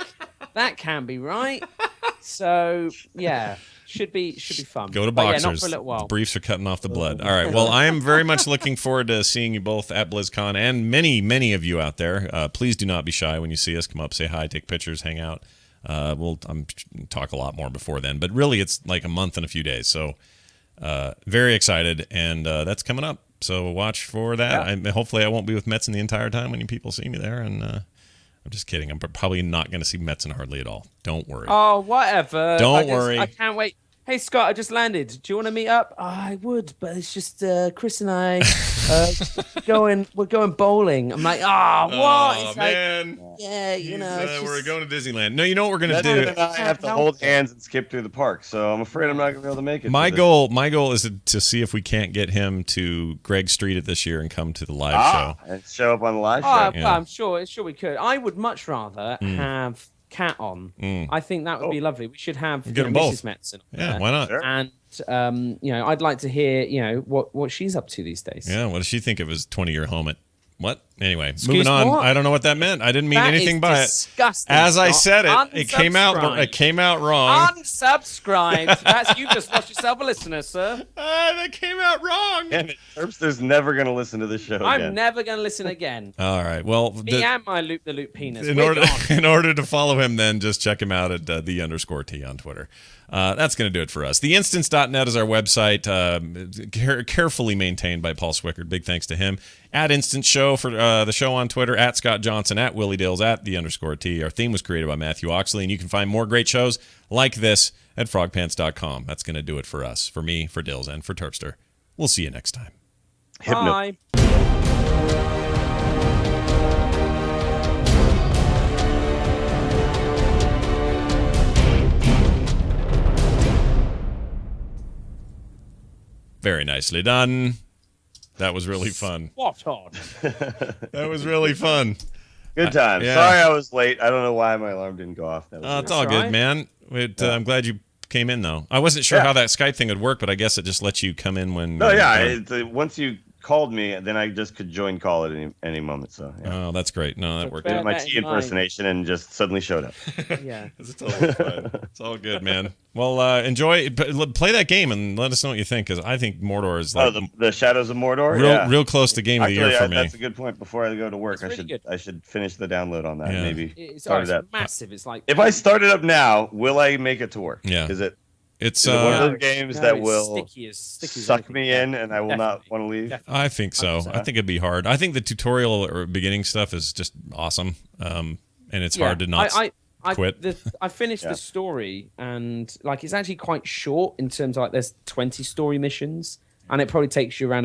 that can't be right. So yeah. Should be fun. Go to Boxers. Boxers. Not for a little while. The briefs are cutting off the blood. All right. Well, I am very much looking forward to seeing you both at BlizzCon, and many, many of you out there. Please do not be shy when you see us. Come up, say hi, take pictures, hang out. We'll talk a lot more before then, but really it's like a month and a few days. So very excited, and that's coming up. So watch for that. Yeah. Hopefully I won't be with Metzen the entire time when you people see me there, and I'm just kidding. I'm probably not going to see Metzen hardly at all. Don't worry. Oh, whatever. Don't worry. I can't wait. Hey, Scott, I just landed. Do you want to meet up? Oh, I would, but it's just Chris and I we're going bowling. I'm like, what? Oh, it's man. Like, yeah, we're going to Disneyland. No, you know what we're going to do? I have to hold hands and skip through the park, so I'm afraid I'm not going to be able to make it. My goal is to see if we can't get him to Greg Street it this year and come to the live show. And show up on the live show. Well, I'm sure we could. I would much rather have Kat on. I think that would be lovely. We should have Mrs. Metzen. Yeah, why not? Sure. And I'd like to hear what she's up to these days. Yeah, what does she think of his 20-year helmet? What? Anyway, Excuse moving on. what? I don't know what that meant. I didn't mean anything by disgusting, it. As I said Scott. it came out wrong. Unsubscribe. You just lost yourself a listener, sir. That came out wrong. And Terpster's never going to listen to the show again. I'm never going to listen again. All right. Well, me and my loop-the-loop penis. In order to follow him, then just check him out at _T on Twitter. That's going to do it for us. Theinstance.net is our website, carefully maintained by Paul Swickard. Big thanks to him. At Instant Show for the show on Twitter, at Scott Johnson, at Willie Dills, at _T. Our theme was created by Matthew Oxley, and you can find more great shows like this at frogpants.com. That's going to do it for us, for me, for Dills, and for Terpster. We'll see you next time. Bye. Very nicely done. That was really fun. Spot on. That was really fun. Good time. Yeah. Sorry I was late. I don't know why my alarm didn't go off. It's all good, man. I'm glad you came in, though. I wasn't sure how that Skype thing would work, but I guess it just lets you come in when... No, yeah. Once you called me, then I just could join call at any moment. So yeah. Oh, that's great. No, that worked. Did my that T in mind. impersonation and just suddenly showed up. Yeah. It's totally fine. It's all good, man. Well, enjoy, play that game and let us know what you think, because I think Mordor is like the Shadows of Mordor, real close to game of the year for me. That's a good point. Before I go to work, It's really good. I should finish the download on that. Yeah. Maybe It's start it up. massive. It's like If I start it up now, will I make it to work? Yeah. Is it It's one of No, those games no, that it's will sticky as suck me in, and I will not Definitely. want to leave? Definitely. I think so. 100%. I think it'd be hard. I think the tutorial or beginning stuff is just awesome, and it's hard to not quit. I finished the story, and like it's actually quite short in terms of like there's 20 story missions, and it probably takes you around